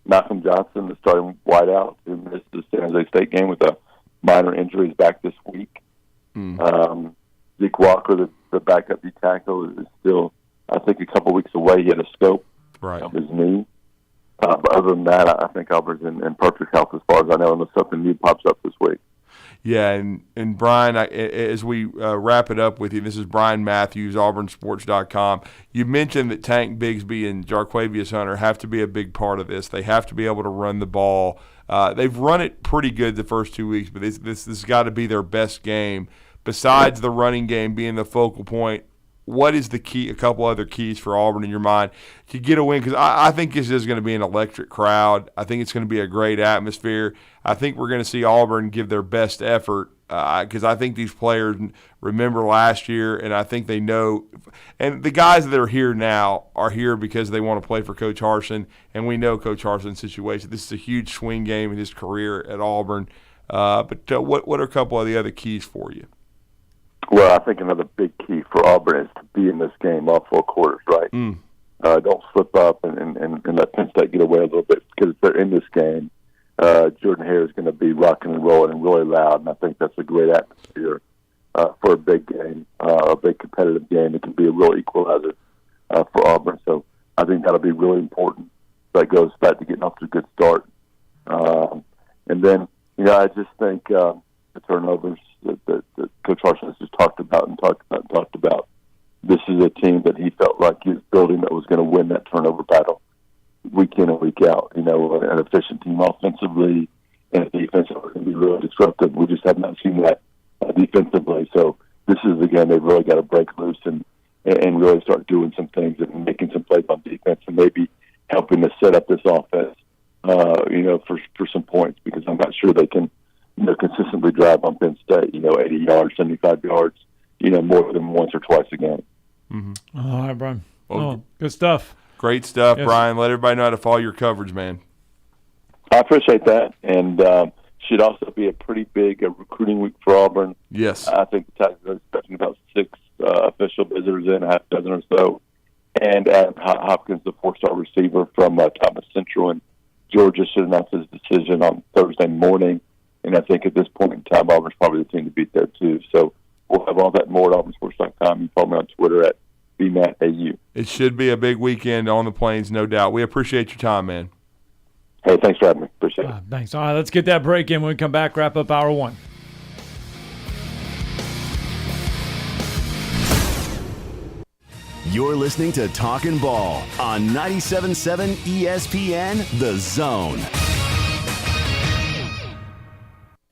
Malcolm Johnson, the starting wideout, who missed the San Jose State game with a minor injury, is back this week. Zeke Walker, the backup D tackle, is still, I think, a couple weeks away. He had a scope of his knee. But other than that, I think Auburn's in perfect health as far as I know, unless something new pops up this week. Yeah, and Brian, as we wrap it up with you, this is Brian Matthews, auburnsports.com. You mentioned that Tank Bigsby and Jarquavius Hunter have to be a big part of this. They have to be able to run the ball. They've run it pretty good the first 2 weeks, but this has got to be their best game. Besides the running game being the focal point, what is the key? A couple other keys for Auburn in your mind to get a win? Because I think this is going to be an electric crowd. I think it's going to be a great atmosphere. I think we're going to see Auburn give their best effort because I think these players remember last year, and I think they know. And the guys that are here now are here because they want to play for Coach Harsin, and we know Coach Harsin's situation. This is a huge swing game in his career at Auburn. But what are a couple of the other keys for you? Well, I think another big key for Auburn is to be in this game all 4 quarters, right? Don't slip up and let Penn State get away a little bit, because if they're in this game, Jordan Hare is going to be rocking and rolling and really loud, and I think that's a great atmosphere for a big game, a big competitive game. It can be a real equalizer for Auburn, so I think that'll be really important. That goes back to getting off to a good start. And then, I just think the turnovers that Coach Harsin has just talked about. This is a team that he felt like he was building that was going to win that turnover battle week in and week out. An efficient team offensively and defensively can be really disruptive. We just have not seen that defensively. So this is the game they've really got to break loose and really start doing some things and making some plays on defense and maybe helping to set up this offense, for some points, because I'm not sure they can consistently drive on Penn State, 80 yards, 75 yards, more than once or twice a game. Mm-hmm. All right, Brian. Good stuff. Great stuff, yes. Brian. Let everybody know how to follow your coverage, man. I appreciate that. And should also be a pretty big recruiting week for Auburn. Yes. I think the Tigers are expecting about 6 official visitors in, a half dozen or so. And Adam Hopkins, the 4-star receiver from Thomas Central in Georgia, should announce his decision on Thursday morning. And I think at this point in time, Auburn's probably the team to beat there, too. So we'll have all that more at auburnsports.com. You follow me on Twitter at BMattAU. It should be a big weekend on the Plains, no doubt. We appreciate your time, man. Hey, thanks for having me. Appreciate it. Thanks. All right, let's get that break in. When we come back, wrap up hour 1. You're listening to Talkin' Ball on 97.7 ESPN The Zone.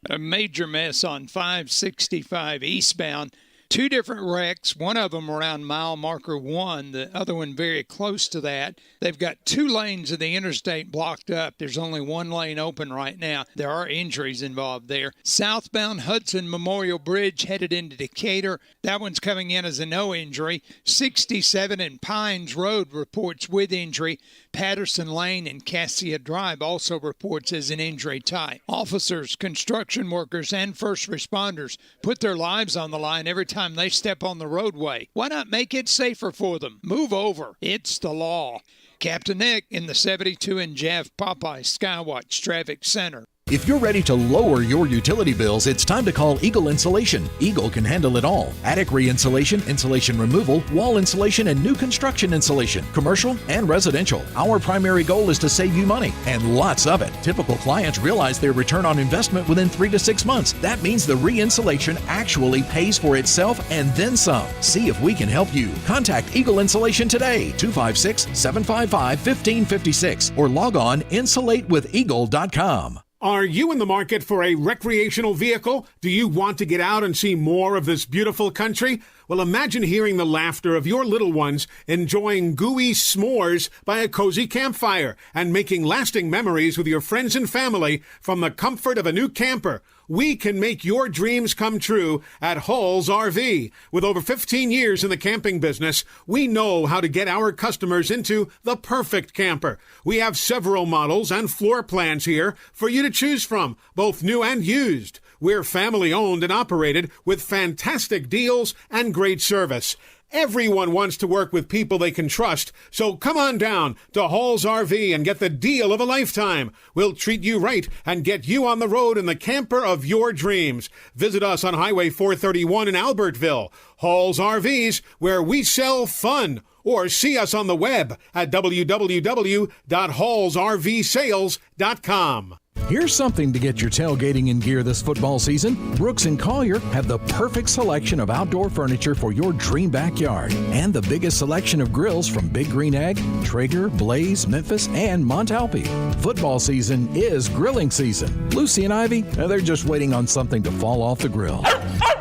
A major mess on 565 eastbound. Two different wrecks, one of them around mile marker 1, the other one very close to that. They've got 2 lanes of the interstate blocked up. There's only 1 lane open right now. There are injuries involved there. Southbound Hudson Memorial Bridge headed into Decatur. That one's coming in as a no injury. 67 and Pines Road reports with injury. Patterson Lane and Cassia Drive also reports as an injury type. Officers, construction workers, and first responders put their lives on the line every time they step on the roadway. Why not make it safer for them? Move over. It's the law. Captain Nick in the 72 and Jeff Popeye Skywatch Traffic Center. If you're ready to lower your utility bills, it's time to call Eagle Insulation. Eagle can handle it all. Attic re-insulation, insulation removal, wall insulation, and new construction insulation, commercial and residential. Our primary goal is to save you money, and lots of it. Typical clients realize their return on investment within 3 to 6 months. That means the re-insulation actually pays for itself and then some. See if we can help you. Contact Eagle Insulation today, 256-755-1556, or log on insulatewitheagle.com. Are you in the market for a recreational vehicle? Do you want to get out and see more of this beautiful country? Well, imagine hearing the laughter of your little ones enjoying gooey s'mores by a cozy campfire and making lasting memories with your friends and family from the comfort of a new camper. We can make your dreams come true at Hall's RV. With over 15 years in the camping business, we know how to get our customers into the perfect camper. We have several models and floor plans here for you to choose from, both new and used. We're family owned and operated with fantastic deals and great service. Everyone wants to work with people they can trust, so come on down to Hall's RV and get the deal of a lifetime. We'll treat you right and get you on the road in the camper of your dreams. Visit us on Highway 431 in Albertville. Hall's RVs, where we sell fun. Or see us on the web at www.hallsrvsales.com. Here's something to get your tailgating in gear this football season. Brooks & Collier have the perfect selection of outdoor furniture for your dream backyard and the biggest selection of grills from Big Green Egg, Traeger, Blaze, Memphis, and Montalpi. Football season is grilling season. Lucy and Ivy, they're just waiting on something to fall off the grill.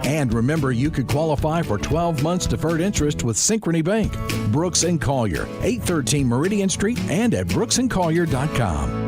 And remember, you could qualify for 12 months deferred interest with Synchrony Bank. Brooks & Collier, 813 Meridian Street and at brooksandcollier.com.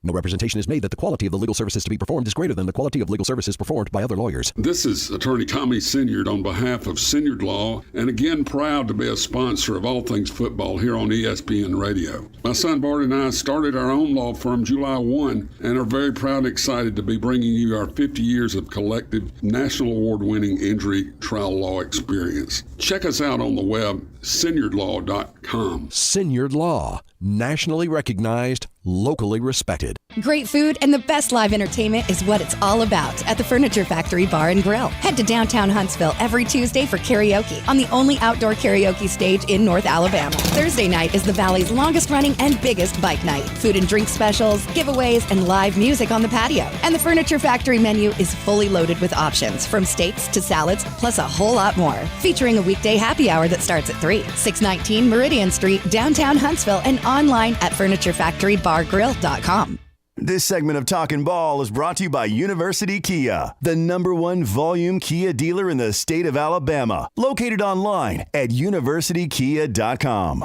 No representation is made that the quality of the legal services to be performed is greater than the quality of legal services performed by other lawyers. This is Attorney Tommy Sinyard on behalf of Sinyard Law, and again proud to be a sponsor of all things football here on ESPN Radio. My son Bart and I started our own law firm July 1 and are very proud and excited to be bringing you our 50 years of collective national award-winning injury trial law experience. Check us out on the web, sinyardlaw.com. Sinyard Law, nationally recognized, locally respected. Great food and the best live entertainment is what it's all about at the Furniture Factory Bar and Grill. Head to downtown Huntsville every Tuesday for karaoke on the only outdoor karaoke stage in North Alabama. Thursday night is the Valley's longest running and biggest bike night. Food and drink specials, giveaways, and live music on the patio. And the Furniture Factory menu is fully loaded with options from steaks to salads, plus a whole lot more. Featuring a weekday happy hour that starts at 3. 619 Meridian Street, downtown Huntsville, and online at FurnitureFactoryBarGrill.com. This segment of Talkin' Ball is brought to you by University Kia, the #1 volume Kia dealer in the state of Alabama. Located online at universitykia.com.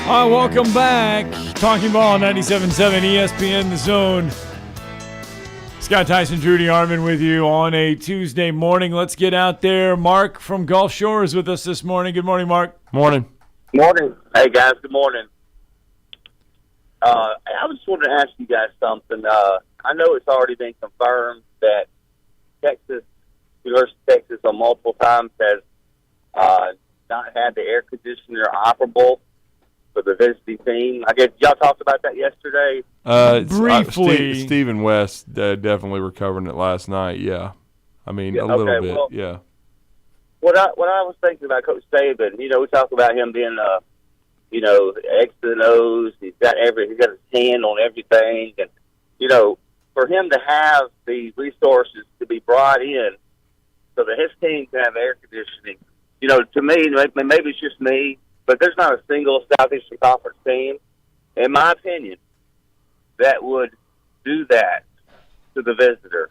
All right, welcome back. Talking Ball, 97.7 ESPN The Zone. Scott Tyson, Drew DeArmond with you on a Tuesday morning. Let's get out there. Mark from Gulf Shore is with us this morning. Good morning, Mark. Morning. Morning. Hey, guys. Good morning. I just wanted to ask you guys something. I know it's already been confirmed that University of Texas on multiple times has not had the air conditioner operable for the visiting team. I guess y'all talked about that yesterday. Briefly. Stephen West definitely recovering it last night, yeah. I mean, a little bit, yeah. What I was thinking about Coach Saban, we talk about him being, X to the O's. He's got his hand on everything, and for him to have the resources to be brought in so that his team can have air conditioning. You know, to me, maybe it's just me, but there's not a single Southeastern Conference team, in my opinion, that would do that to the visitor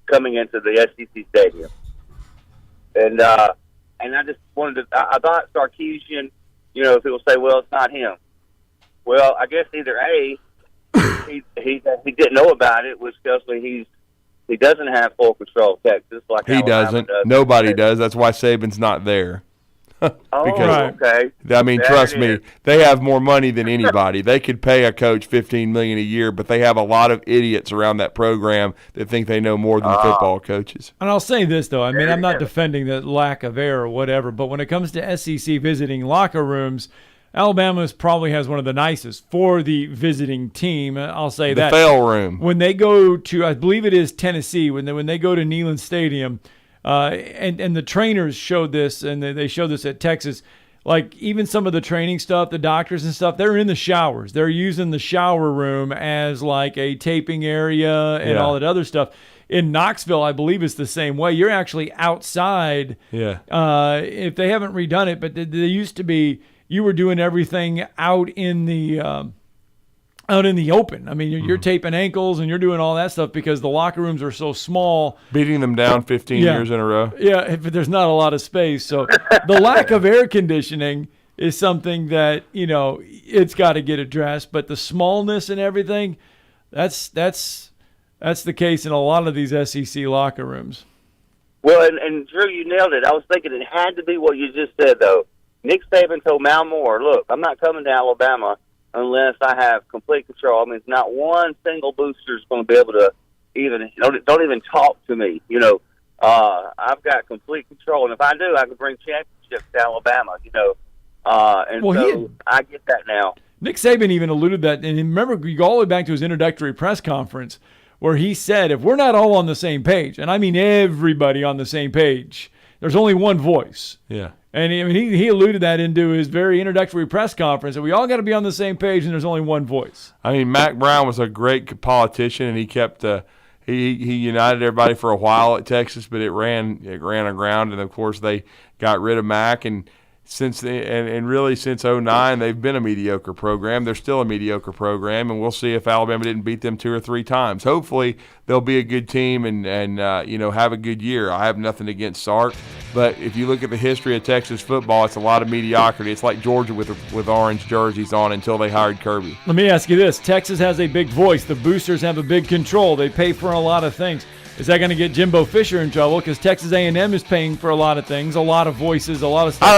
coming into the SEC stadium. And I just wanted to, I thought Sarkisian, you know, people say, well, it's not him. Well, I guess either A, he didn't know about it, which tells me he doesn't have full control of Texas like he Alabama doesn't. does. Nobody does. That's why Saban's not there. Okay. I mean, There trust it me, is. they have more money than anybody. They could pay a coach $15 million a year, but they have a lot of idiots around that program that think they know more than the football coaches. And I'll say this, though. I mean, I'm not defending the lack of air or whatever, but when it comes to SEC visiting locker rooms, Alabama probably has one of the nicest for the visiting team. I'll say that. The fail room. When they go to, I believe it is Tennessee, when they go to Neyland Stadium, and the trainers showed this, and they showed this at Texas, like even some of the training stuff, the doctors and stuff, they're in the showers. They're using the shower room as like a taping area and all that other stuff. In Knoxville, I believe it's the same way. You're actually outside. Yeah. If they haven't redone it, but they used to be, you were doing everything out in the open. I mean, you're taping ankles and you're doing all that stuff because the locker rooms are so small. Beating them down 15 years in a row. Yeah, but there's not a lot of space. So the lack of air conditioning is something that, you know, it's got to get addressed. But the smallness and everything, that's the case in a lot of these SEC locker rooms. Well, and Drew, you nailed it. I was thinking it had to be what you just said, though. Nick Saban told Mal Moore, look, I'm not coming to Alabama unless I have complete control. I mean, not one single booster is going to be able to even don't even talk to me. You know, I've got complete control, and if I do, I can bring championships to Alabama. You know, I get that now. Nick Saban even alluded that, and remember, you go all the way back to his introductory press conference where he said, if we're not all on the same page, and I mean everybody on the same page, there's only one voice. Yeah. And I mean, he alluded that into his very introductory press conference, that we all got to be on the same page, and there's only one voice. I mean, Mac Brown was a great politician, and he kept he united everybody for a while at Texas, but it ran aground, and of course they got rid of Mac, and since really since 2009 they've been a mediocre program. They're still a mediocre program, and we'll see if Alabama didn't beat them 2 or 3 times. Hopefully they'll be a good team and have a good year. I have nothing against Sark, but if you look at the history of Texas football, it's a lot of mediocrity. It's like Georgia with orange jerseys on until they hired Kirby. Let me ask you this: Texas has a big voice. The boosters have a big control. They pay for a lot of things. Is that going to get Jimbo Fisher in trouble? Because Texas A&M is paying for a lot of things, a lot of voices, a lot of stuff. Is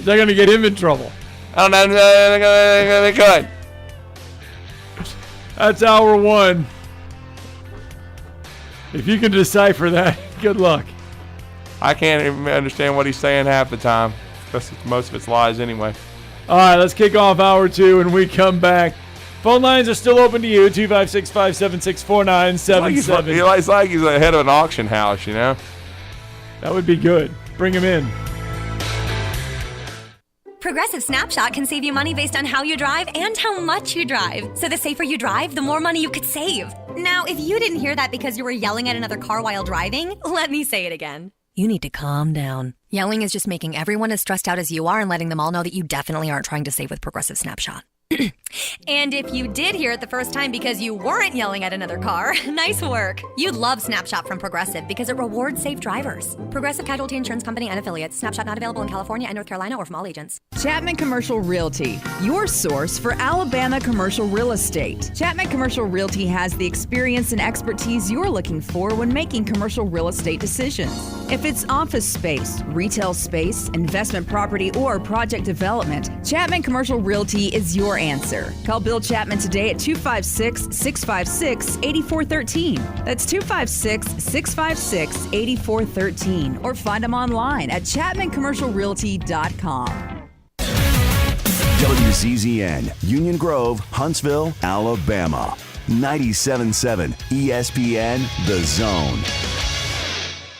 that going to get him in trouble? I don't know. They could. That's hour one. If you can decipher that, good luck. I can't even understand what he's saying half the time. Most of it's lies anyway. All right, let's kick off hour two when we come back. Phone lines are still open to you, 256-576-4977. It's like he's the head of an auction house, you know? That would be good. Bring him in. Progressive Snapshot can save you money based on how you drive and how much you drive. So the safer you drive, the more money you could save. Now, if you didn't hear that because you were yelling at another car while driving, let me say it again. You need to calm down. Yelling is just making everyone as stressed out as you are and letting them all know that you definitely aren't trying to save with Progressive Snapshot. And if you did hear it the first time because you weren't yelling at another car, nice work. You'd love Snapshot from Progressive because it rewards safe drivers. Progressive Casualty Insurance Company and Affiliates. Snapshot not available in California and North Carolina or from all agents. Chapman Commercial Realty, your source for Alabama commercial real estate. Chapman Commercial Realty has the experience and expertise you're looking for when making commercial real estate decisions. If it's office space, retail space, investment property, or project development, Chapman Commercial Realty is your answer. Call Bill Chapman today at 256-656-8413. That's 256-656-8413. Or find them online at chapmancommercialrealty.com. WZZN, Union Grove, Huntsville, Alabama. 97.7 ESPN, The Zone.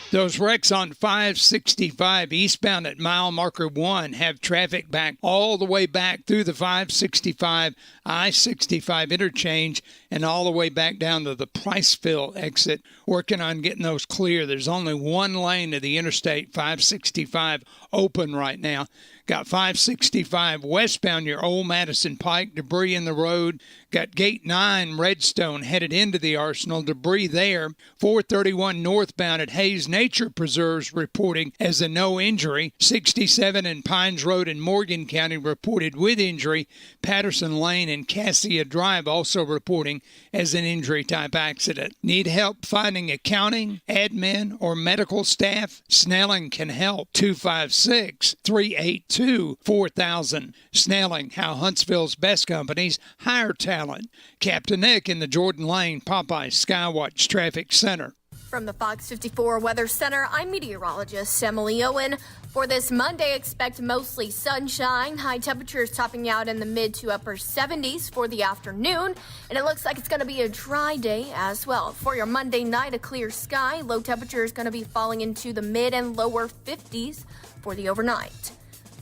Those wrecks on 565 eastbound at mile marker 1 have traffic back all the way back through the 565 I-65 interchange and all the way back down to the Priceville exit, working on getting those clear. There's only one lane of the Interstate 565 open right now. Got 565 westbound near Old Madison Pike, debris in the road. Got Gate 9 Redstone headed into the Arsenal, debris there. 431 northbound at Hayes Nature Preserves reporting as a no injury. 67 in Pines Road in Morgan County reported with injury. Patterson Lane and Cassia Drive also reporting as an injury type accident. Need help finding accounting, admin, or medical staff? Snelling can help. 256-382-4000. Snelling, how Huntsville's best companies hire talent. Captain Nick in the Jordan Lane Popeye Skywatch Traffic Center. From the Fox 54 Weather Center, I'm meteorologist Emily Owen. For this Monday, expect mostly sunshine. High temperatures topping out in the mid to upper 70s for the afternoon. And it looks like it's going to be a dry day as well. For your Monday night, a clear sky. Low temperature is going to be falling into the mid and lower 50s for the overnight.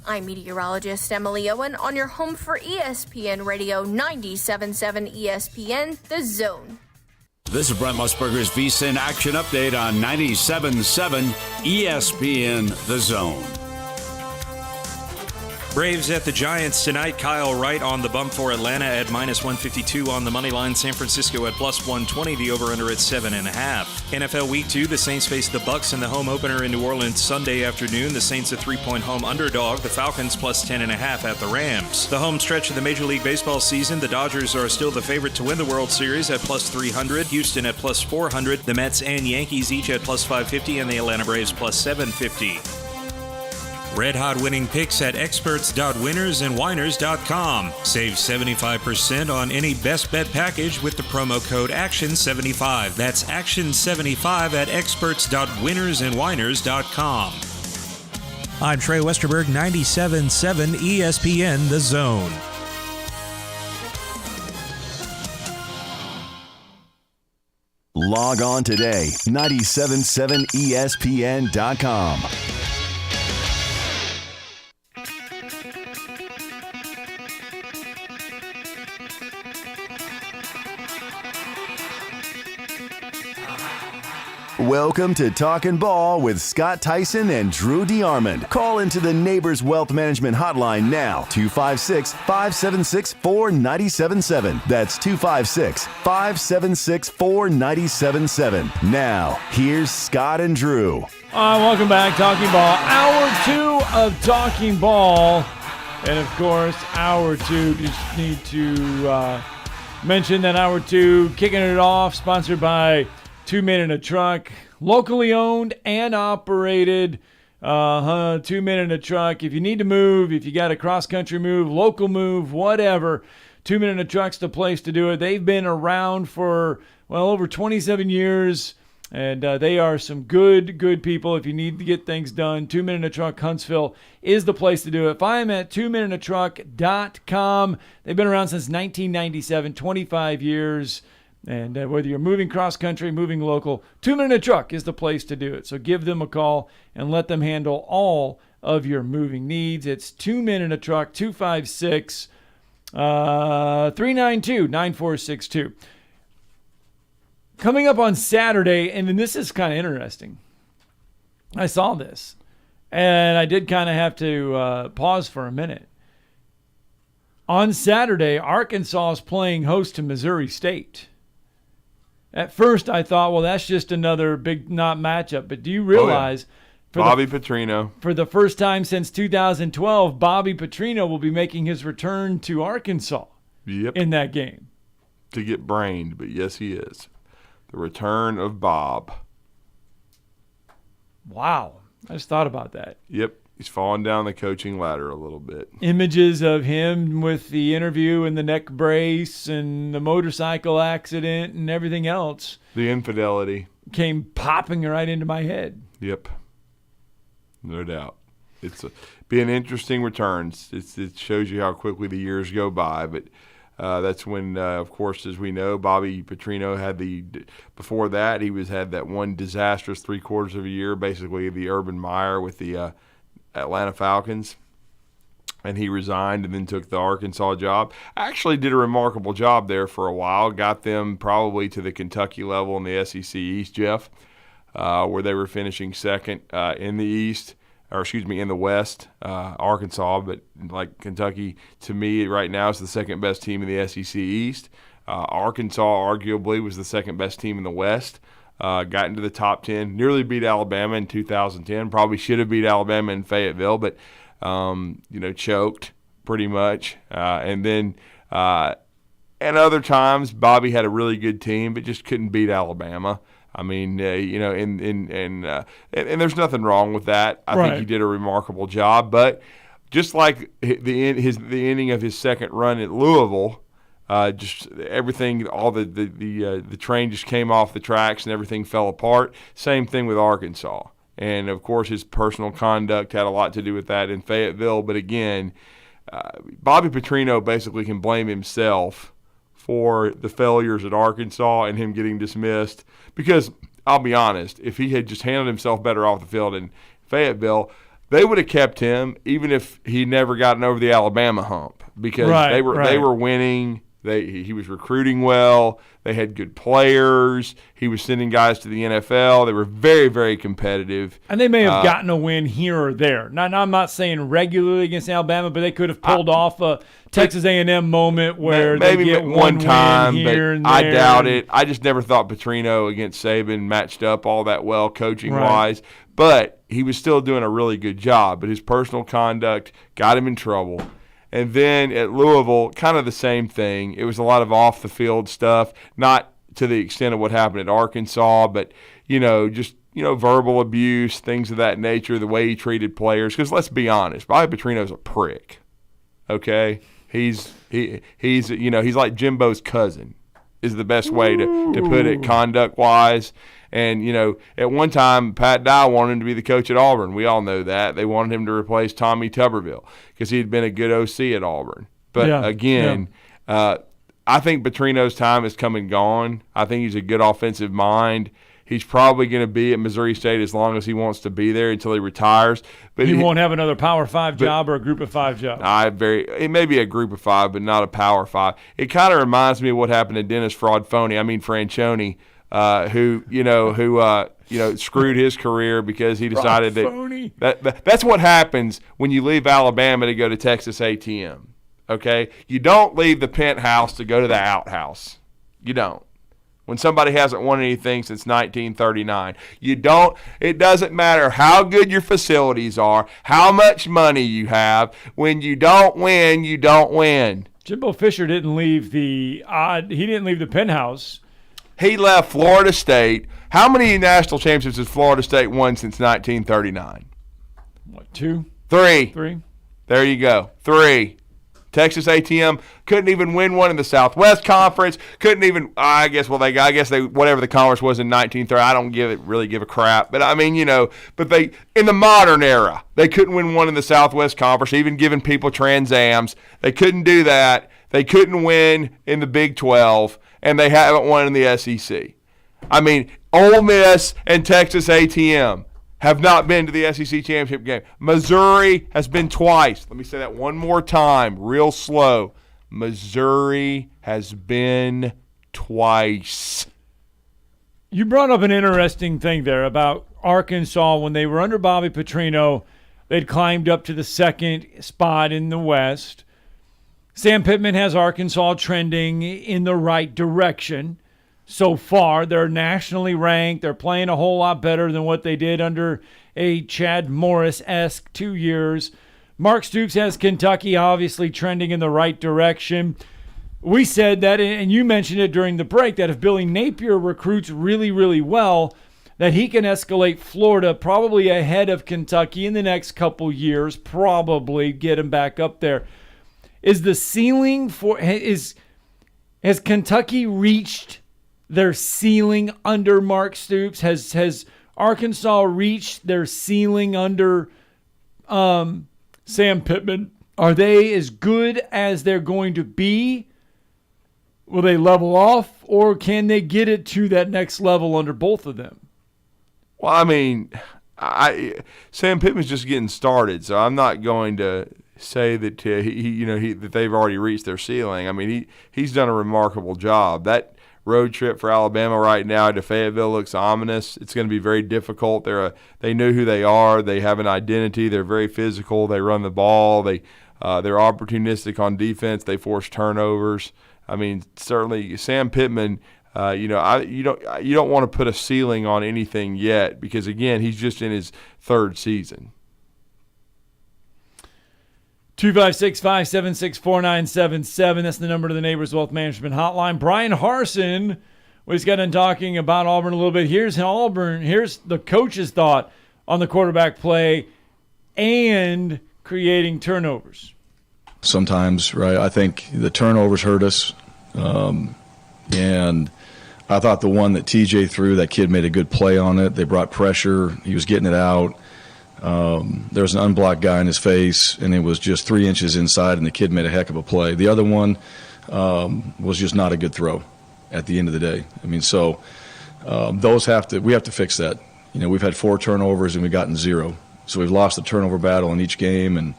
I'm meteorologist Emily Owen on your home for ESPN Radio 97.7 ESPN, The Zone. This is Brent Musburger's VSiN Action Update on 97.7 ESPN The Zone. Braves at the Giants tonight. Kyle Wright on the bump for Atlanta at -152 on the money line. San Francisco at +120. The over-under at 7.5. NFL Week 2, the Saints face the Bucs in the home opener in New Orleans Sunday afternoon. The Saints a 3-point home underdog. The Falcons +10.5 at the Rams. The home stretch of the Major League Baseball season. The Dodgers are still the favorite to win the World Series at +300. Houston at +400. The Mets and Yankees each at +550, and the Atlanta Braves +750. Red Hot winning picks at experts.winnersandwiners.com. Save 75% on any best bet package with the promo code ACTION75. That's ACTION75 at experts.winnersandwiners.com. I'm Trey Westerberg, 97.7 ESPN The Zone. Log on today, 977ESPN.com. Welcome to Talkin' Ball with Scott Theisen and Drew DeArmond. Call into the Neighbors Wealth Management Hotline now, 256-576-4977. That's 256-576-4977. Now, here's Scott and Drew. Welcome back, Talking Ball. Hour 2 of Talking Ball. And, of course, Hour 2, just need to mention that Hour 2, kicking it off, sponsored by 2 Men in a Truck, locally owned and operated. 2 Men in a Truck. If you need to move, if you got a cross-country move, local move, whatever, 2 Men in a Truck's the place to do it. They've been around for, over 27 years, and they are some good people. If you need to get things done, 2 Men in a Truck Huntsville is the place to do it. Find them at 2meninatruck.com. They've been around since 1997, 25 years. And whether you're moving cross-country, moving local, 2 Men in a Truck is the place to do it. So give them a call and let them handle all of your moving needs. It's 2 Men in a Truck, 256-392-9462. Coming up on Saturday, and then this is kind of interesting. I saw this, and I did kind of have to pause for a minute. On Saturday, Arkansas is playing host to Missouri State. At first, I thought, that's just another big not matchup. But do you realize Bobby Petrino, for the first time since 2012, Bobby Petrino will be making his return to Arkansas in that game. To get brained, but yes, he is. The return of Bob. Wow. I just thought about that. Yep. He's fallen down the coaching ladder a little bit. Images of him with the interview and the neck brace and the motorcycle accident and everything else. The infidelity. Came popping right into my head. Yep. No doubt. It's be an interesting return. It shows you how quickly the years go by. But That's when, of course, as we know, Bobby Petrino had before that, he had that one disastrous 3/4 of a year, basically the Urban Meyer with the Atlanta Falcons. And he resigned and then took the Arkansas job. Actually did a remarkable job there for a while. Got them probably to the Kentucky level in the SEC East, Jeff, where they were finishing second in the East, in the West, Arkansas. But like Kentucky, to me right now, is the second best team in the SEC East. Arkansas arguably was the second best team in the West. Got into the top 10, nearly beat Alabama in 2010. Probably should have beat Alabama in Fayetteville, but choked pretty much. And then at other times, Bobby had a really good team, but just couldn't beat Alabama. I mean, and there's nothing wrong with that. I think he did a remarkable job. But just like the ending of his second run at Louisville, just everything, all the train just came off the tracks and everything fell apart. Same thing with Arkansas. And, of course, his personal conduct had a lot to do with that in Fayetteville. But, again, Bobby Petrino basically can blame himself for the failures at Arkansas and him getting dismissed. Because, I'll be honest, if he had just handled himself better off the field in Fayetteville, they would have kept him even if he never gotten over the Alabama hump. Because they were winning. He was recruiting well. They had good players. He was sending guys to the NFL. They were very, very competitive. And they may have gotten a win here or there. Now, I'm not saying regularly against Alabama, but they could have pulled off a Texas A&M moment where maybe they get one time, win here but and there. I doubt it. I just never thought Petrino against Saban matched up all that well coaching-wise. But he was still doing a really good job. But his personal conduct got him in trouble. And then at Louisville, kind of the same thing. It was a lot of off-the-field stuff, not to the extent of what happened at Arkansas, but, just verbal abuse, things of that nature, the way he treated players. Because let's be honest, Bobby Petrino's a prick, okay? He's like Jimbo's cousin is the best way to put it conduct-wise. And, at one time, Pat Dye wanted him to be the coach at Auburn. We all know that. They wanted him to replace Tommy Tuberville because he had been a good OC at Auburn. But, I think Petrino's time has come and gone. I think he's a good offensive mind. He's probably going to be at Missouri State as long as he wants to be there until he retires. But he won't have another Power 5 job or a Group of 5 job. It may be a Group of 5, but not a Power 5. It kind of reminds me of what happened to Dennis Francione, who screwed his career because he decided that's what happens when you leave Alabama to go to Texas A&M. Okay, you don't leave the penthouse to go to the outhouse. You don't. When somebody hasn't won anything since 1939, you don't. It doesn't matter how good your facilities are, how much money you have. When you don't win, you don't win. Jimbo Fisher didn't leave the penthouse. He left Florida State. How many national championships has Florida State won since 1939? What, 2? 3. 3. There you go. 3. Texas A&M couldn't even win one in the Southwest Conference. Couldn't even. I guess they whatever the conference was in 1930. I don't really give a crap. But I mean, But they in the modern era they couldn't win one in the Southwest Conference. Even giving people Trans Ams, they couldn't do that. They couldn't win in the Big 12. And they haven't won in the SEC. I mean, Ole Miss and Texas A&M have not been to the SEC championship game. Missouri has been twice. Let me say that one more time, real slow. Missouri has been twice. You brought up an interesting thing there about Arkansas. When they were under Bobby Petrino, they'd climbed up to the second spot in the West. Sam Pittman has Arkansas trending in the right direction so far. They're nationally ranked. They're playing a whole lot better than what they did under a Chad Morris-esque 2 years. Mark Stoops has Kentucky obviously trending in the right direction. We said that, and you mentioned it during the break, that if Billy Napier recruits really, really well, that he can escalate Florida probably ahead of Kentucky in the next couple years, probably get him back up there. Is the ceiling has Kentucky reached their ceiling under Mark Stoops? Has Arkansas reached their ceiling under Sam Pittman? Are they as good as they're going to be Will they level off, or can they get it to that next level under both of them? Well, I mean, Sam Pittman's just getting started, so I'm not going to say that that they've already reached their ceiling. I mean, he's done a remarkable job. That road trip for Alabama right now to Fayetteville looks ominous. It's going to be very difficult. They know who they are. They have an identity. They're very physical. They run the ball. They're opportunistic on defense. They force turnovers. I mean, certainly Sam Pittman. You don't want to put a ceiling on anything yet because again, he's just in his third season. 256-576-4977. That's the number to the Neighbors Wealth Management Hotline. Brian Harsin was getting talking about Auburn a little bit. Here's the coach's thought on the quarterback play and creating turnovers. Sometimes, right? I think the turnovers hurt us. And I thought the one that TJ threw, that kid made a good play on it. They brought pressure. He was getting it out. There was an unblocked guy in his face, and it was just 3 inches inside, and the kid made a heck of a play. The other one was just not a good throw at the end of the day. I mean, so we have to fix that. We've had 4 turnovers, and we've gotten 0. So we've lost the turnover battle in each game, and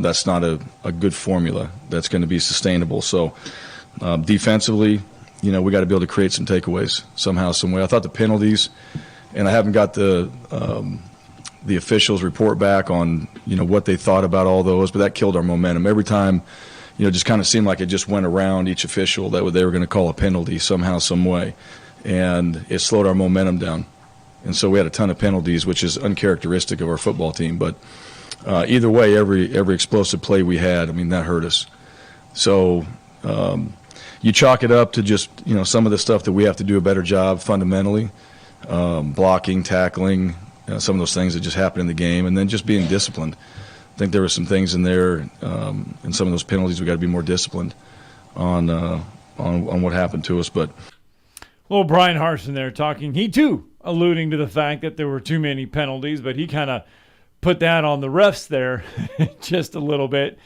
that's not a good formula that's going to be sustainable. So defensively, we got to be able to create some takeaways somehow, some way. I thought the penalties, and I haven't got the officials report back on what they thought about all those, but that killed our momentum. Every time, it just kind of seemed like it just went around each official that they were going to call a penalty somehow, some way, and it slowed our momentum down. And so we had a ton of penalties, which is uncharacteristic of our football team. But either way, every explosive play we had, that hurt us. So you chalk it up to just some of the stuff that we have to do a better job fundamentally, blocking, tackling, some of those things that just happen in the game, and then just being disciplined. I think there were some things in there, in some of those penalties we got to be more disciplined on what happened to us. But little Brian Harsin there talking, he too alluding to the fact that there were too many penalties, but he kind of put that on the refs there just a little bit,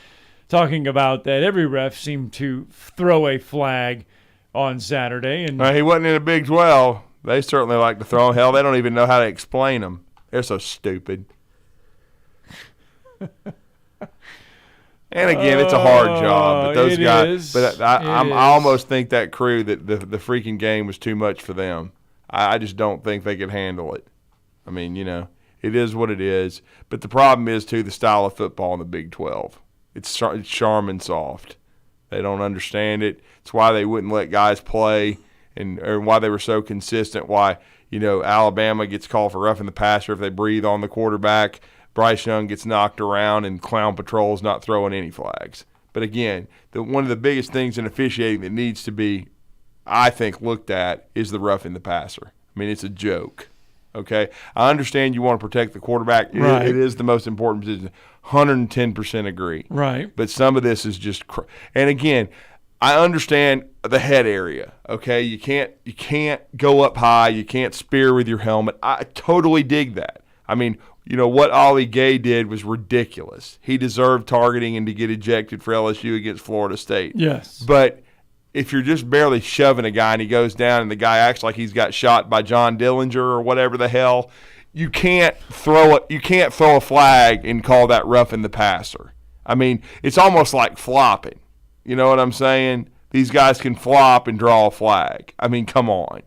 talking about that every ref seemed to throw a flag on Saturday. And he wasn't in the Big 12. They certainly like to throw them. Hell, they don't even know how to explain them. They're so stupid. And again, it's a hard job. But those guys, but I almost think that crew, that the freaking game was too much for them. I just don't think they could handle it. I mean, it is what it is. But the problem is, too, the style of football in the Big 12. It's Charmin soft. They don't understand it. It's why they wouldn't let guys play, or why they were so consistent. Why, Alabama gets called for roughing the passer if they breathe on the quarterback. Bryce Young gets knocked around, and Clown Patrol's not throwing any flags. But again, one of the biggest things in officiating that needs to be, I think, looked at is the roughing the passer. I mean, it's a joke. Okay? I understand you want to protect the quarterback. Right. It is the most important position. 110% agree. Right. But some of this is just and again, I understand the head area. Okay? You can't go up high. You can't spear with your helmet. I totally dig that. I mean, what Ollie Gay did was ridiculous. He deserved targeting and to get ejected for LSU against Florida State. Yes. But if you're just barely shoving a guy and he goes down and the guy acts like he's got shot by John Dillinger or whatever the hell, you can't throw a flag and call that roughing the passer. I mean, it's almost like flopping. You know what I'm saying? These guys can flop and draw a flag. I mean, come on.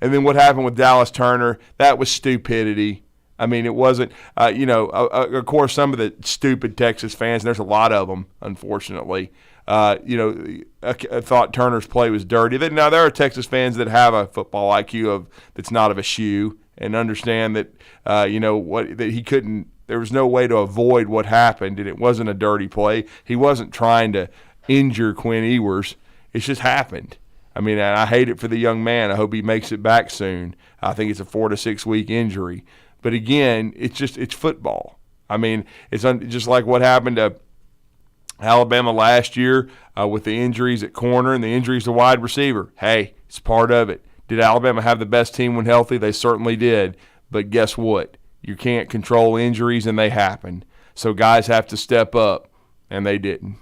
And then what happened with Dallas Turner, that was stupidity. I mean, it wasn't, of course, some of the stupid Texas fans, and there's a lot of them, unfortunately, thought Turner's play was dirty. Now, there are Texas fans that have a football IQ that's not of a shoe and understand that, that he couldn't, there was no way to avoid what happened, and it wasn't a dirty play. He wasn't trying to injure Quinn Ewers. It's just happened. I mean, I hate it for the young man. I hope he makes it back soon. I think it's a 4 to 6 week injury. But again, it's football. I mean, it's just like what happened to Alabama last year with the injuries at corner and the injuries to wide receiver. Hey, it's part of it. Did Alabama have the best team when healthy? They certainly did. But guess what? You can't control injuries, and they happen. So guys have to step up, and they didn't.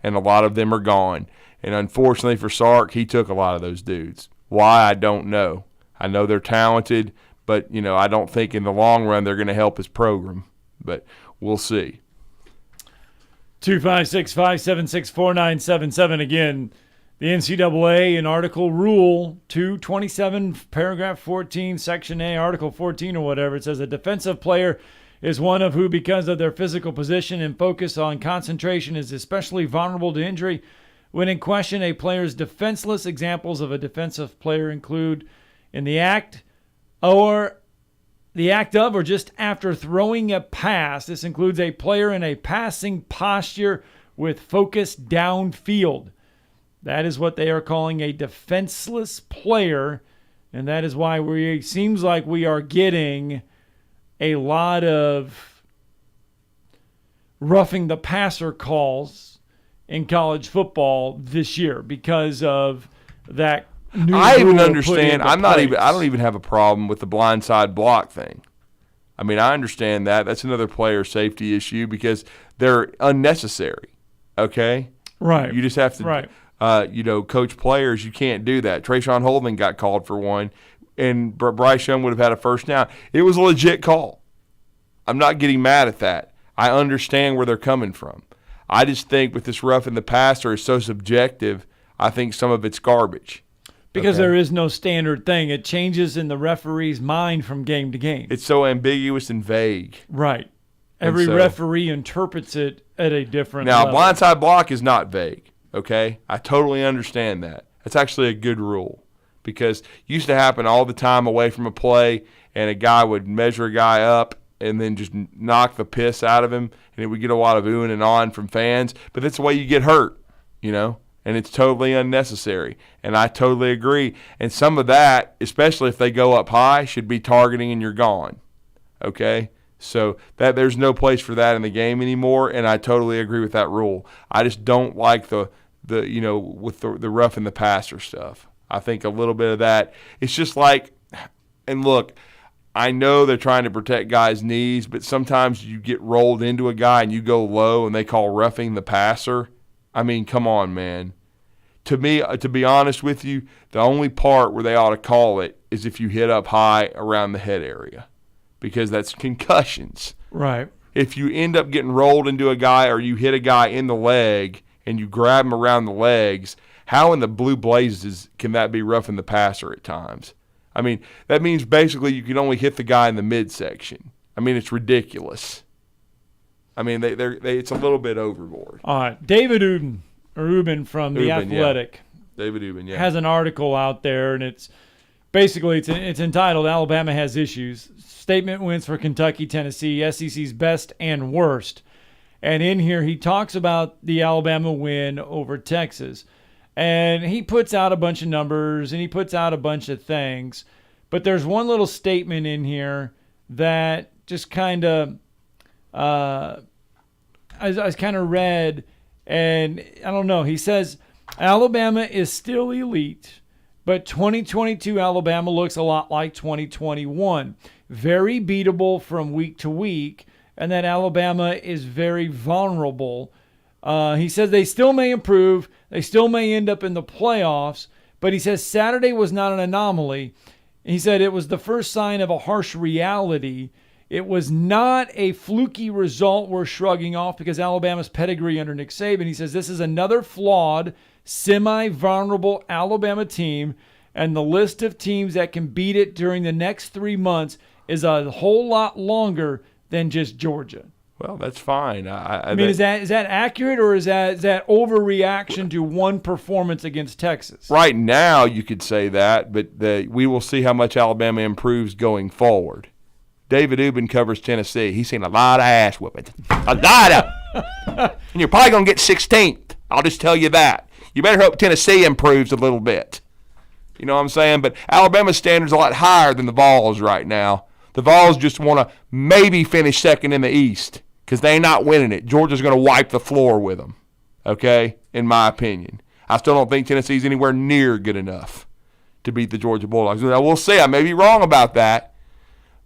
And a lot of them are gone. And unfortunately for Sark, he took a lot of those dudes. Why, I don't know. I know they're talented, but, I don't think in the long run they're going to help his program. But we'll see. 256-576-4977. Again, the NCAA in Article Rule 227, Paragraph 14, Section A, Article 14 or whatever, it says a defensive player is one of who, because of their physical position and focus on concentration, is especially vulnerable to injury. When in question, a player is defenseless. Examples of a defensive player include in the act of or just after throwing a pass. This includes a player in a passing posture with focus downfield. That is what they are calling a defenseless player, and that is why it seems like we are getting a lot of roughing the passer calls in college football this year because of that new I even rule understand. put into place. I don't even have a problem with the blindside block thing. I mean, I understand that. That's another player safety issue because they're unnecessary. Okay? Right. You just have to right. Coach players. You can't do that. Trayshawn Holden got called for one, and Bryce Young would have had a first down. It was a legit call. I'm not getting mad at that. I understand where they're coming from. I just think with this roughing the passer is so subjective, I think some of it's garbage. Because there is no standard thing. It changes in the referee's mind from game to game. It's so ambiguous and vague. Right. Every referee interprets it at a different level. Blindside block is not vague, okay? I totally understand that. That's actually a good rule because it used to happen all the time away from a play, and a guy would measure a guy up and then just knock the piss out of him, and it would get a lot of oohing and ahhing from fans. But that's the way you get hurt, and it's totally unnecessary. And I totally agree. And some of that, especially if they go up high, should be targeting and you're gone. Okay? So that there's no place for that in the game anymore, and I totally agree with that rule. I just don't like the with the roughing the passer stuff. I think a little bit of that. It's just like, and look, I know they're trying to protect guys' knees, but sometimes you get rolled into a guy and you go low and they call roughing the passer. I mean, come on, man. To me, to be honest with you, the only part where they ought to call it is if you hit up high around the head area because that's concussions. Right. If you end up getting rolled into a guy or you hit a guy in the leg and you grab him around the legs, how in the blue blazes can that be roughing the passer at times? I mean, that means basically you can only hit the guy in the midsection. I mean, it's ridiculous. I mean, it's a little bit overboard. All right. David Rubin from The Athletic. Yeah. David Rubin, yeah. Has an article out there, and it's basically it's entitled Alabama Has Issues. Statement wins for Kentucky, Tennessee, SEC's best and worst. And in here he talks about the Alabama win over Texas. And he puts out a bunch of numbers and he puts out a bunch of things. But there's one little statement in here that just kind of I kind of read, and I don't know. He says Alabama is still elite, but 2022 Alabama looks a lot like 2021. Very beatable from week to week, and that Alabama is very vulnerable. He says they still may improve. They still may end up in the playoffs, but he says Saturday was not an anomaly. He said it was the first sign of a harsh reality. It was not a fluky result we're shrugging off because Alabama's pedigree under Nick Saban. He says this is another flawed, semi-vulnerable Alabama team, and the list of teams that can beat it during the next 3 months is a whole lot longer than just Georgia. Well, that's fine. I mean, is that accurate, or is that overreaction to one performance against Texas? Right now, you could say that, but we will see how much Alabama improves going forward. David Ubben covers Tennessee. He's seen a lot of ass whippings. A lot of and you're probably going to get 16th. I'll just tell you that. You better hope Tennessee improves a little bit. You know what I'm saying? But Alabama's standard's a lot higher than the Vols right now. The Vols just want to maybe finish second in the East because they're not winning it. Georgia's going to wipe the floor with them, okay, in my opinion. I still don't think Tennessee's anywhere near good enough to beat the Georgia Bulldogs. Now, we'll see. I may be wrong about that.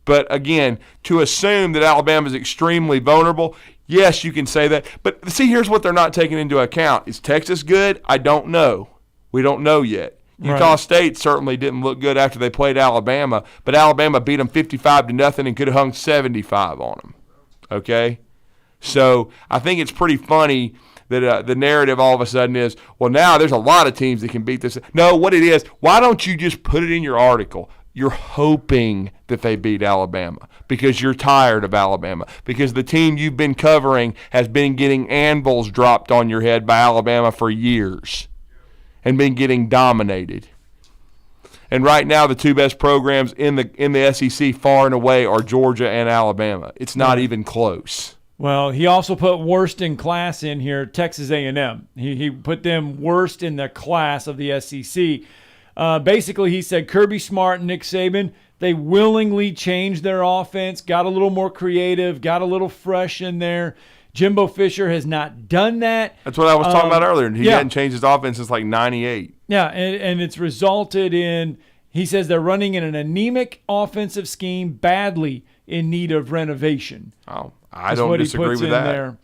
But, again, to assume that Alabama is extremely vulnerable, Yes, you can say that. But see, here's what they're not taking into account. Is Texas good? I don't know. We don't know yet. Utah State certainly didn't look good after they played Alabama, but Alabama beat them 55-0 and could have hung 75 on them. Okay? So I think it's pretty funny that the narrative all of a sudden is, well, now there's a lot of teams that can beat this. No, what it is, why don't you just put it in your article? You're hoping that they beat Alabama because you're tired of Alabama, because the team you've been covering has been getting anvils dropped on your head by Alabama for years and been getting dominated. And right now the two best programs in the SEC far and away are Georgia and Alabama. It's not even close. Well, he also put worst in class in here, Texas A&M. He put them worst in the class of the SEC. Basically, he said Kirby Smart and Nick Saban, they willingly changed their offense, got a little more creative, got a little fresh in there. Jimbo Fisher has not done that. That's what I was talking about earlier. He hadn't changed his offense since like 98. Yeah, and it's resulted in, he says they're running in an anemic offensive scheme, badly in need of renovation. Oh, I don't disagree with that. There.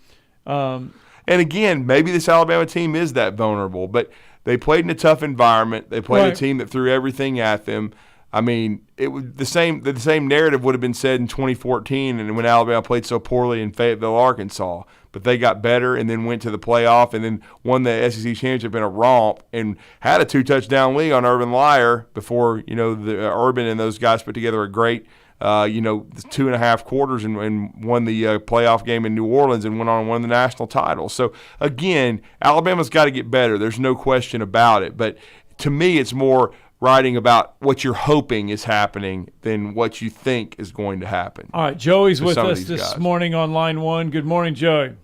And again, maybe this Alabama team is that vulnerable, but they played in a tough environment. They played a team that threw everything at them. I mean, it was the same narrative would have been said in 2014 and when Alabama played so poorly in Fayetteville, Arkansas. But they got better and then went to the playoff and then won the SEC championship in a romp and had a 2-touchdown lead on Urban Liar before, the Urban and those guys put together a great 2.5 quarters and won the playoff game in New Orleans and went on and won the national title. So, again, Alabama's got to get better. There's no question about it. But to me, it's more writing about what you're hoping is happening than what you think is going to happen. All right, Joey's with us this morning on line one. Good morning, Joey.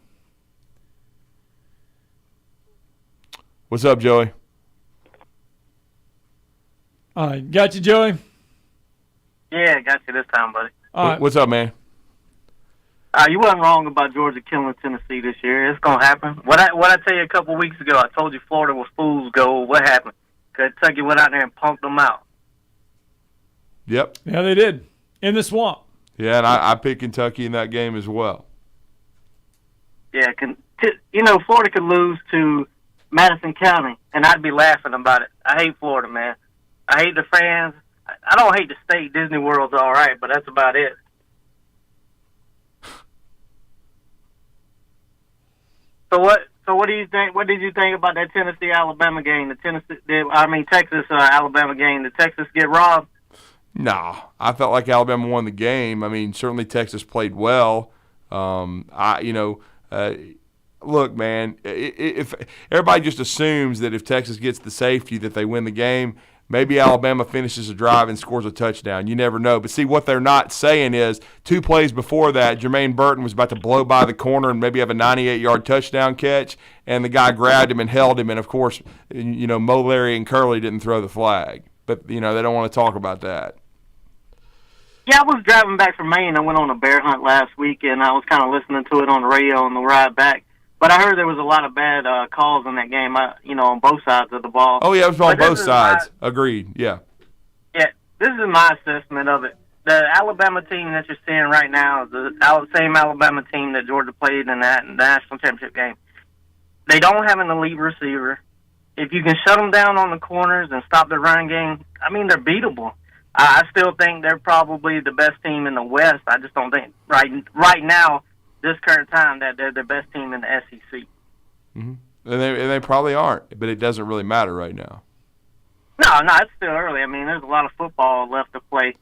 What's up, Joey? All right, got you, Joey? Yeah, got you this time, buddy. What's up, man? You wasn't wrong about Georgia killing Tennessee this year. It's gonna happen. What I tell you a couple of weeks ago, I told you Florida was fool's gold. What happened? Kentucky went out there and punked them out. Yep. Yeah, they did. In the swamp. Yeah, and I picked Kentucky in that game as well. Yeah, Florida could lose to Madison County, and I'd be laughing about it. I hate Florida, man. I hate the fans. I don't hate the state. Disney World's all right, but that's about it. So what do you think? What did you think about that Tennessee-Alabama game? Texas-Alabama game. Did Texas get robbed? No, I felt like Alabama won the game. I mean, certainly Texas played well. Look, man, if everybody just assumes that if Texas gets the safety that they win the game, maybe Alabama finishes a drive and scores a touchdown. You never know. But see, what they're not saying is 2 plays before that, Jermaine Burton was about to blow by the corner and maybe have a 98-yard touchdown catch, and the guy grabbed him and held him. And, of course, Mo, Larry, and Curley didn't throw the flag. But, they don't want to talk about that. Yeah, I was driving back from Maine. I went on a bear hunt last week, and I was kind of listening to it on the radio on the ride back. But I heard there was a lot of bad calls in that game, on both sides of the ball. Oh, yeah, it was on both sides. Agreed, yeah. Yeah, this is my assessment of it. The Alabama team that you're seeing right now is the same Alabama team that Georgia played in that national championship game. They don't have an elite receiver. If you can shut them down on the corners and stop their running game, they're beatable. I still think they're probably the best team in the West. I just don't think right now, this current time, that they're the best team in the SEC. Mm-hmm. And they probably aren't, but it doesn't really matter right now. No, it's still early. There's a lot of football left to play.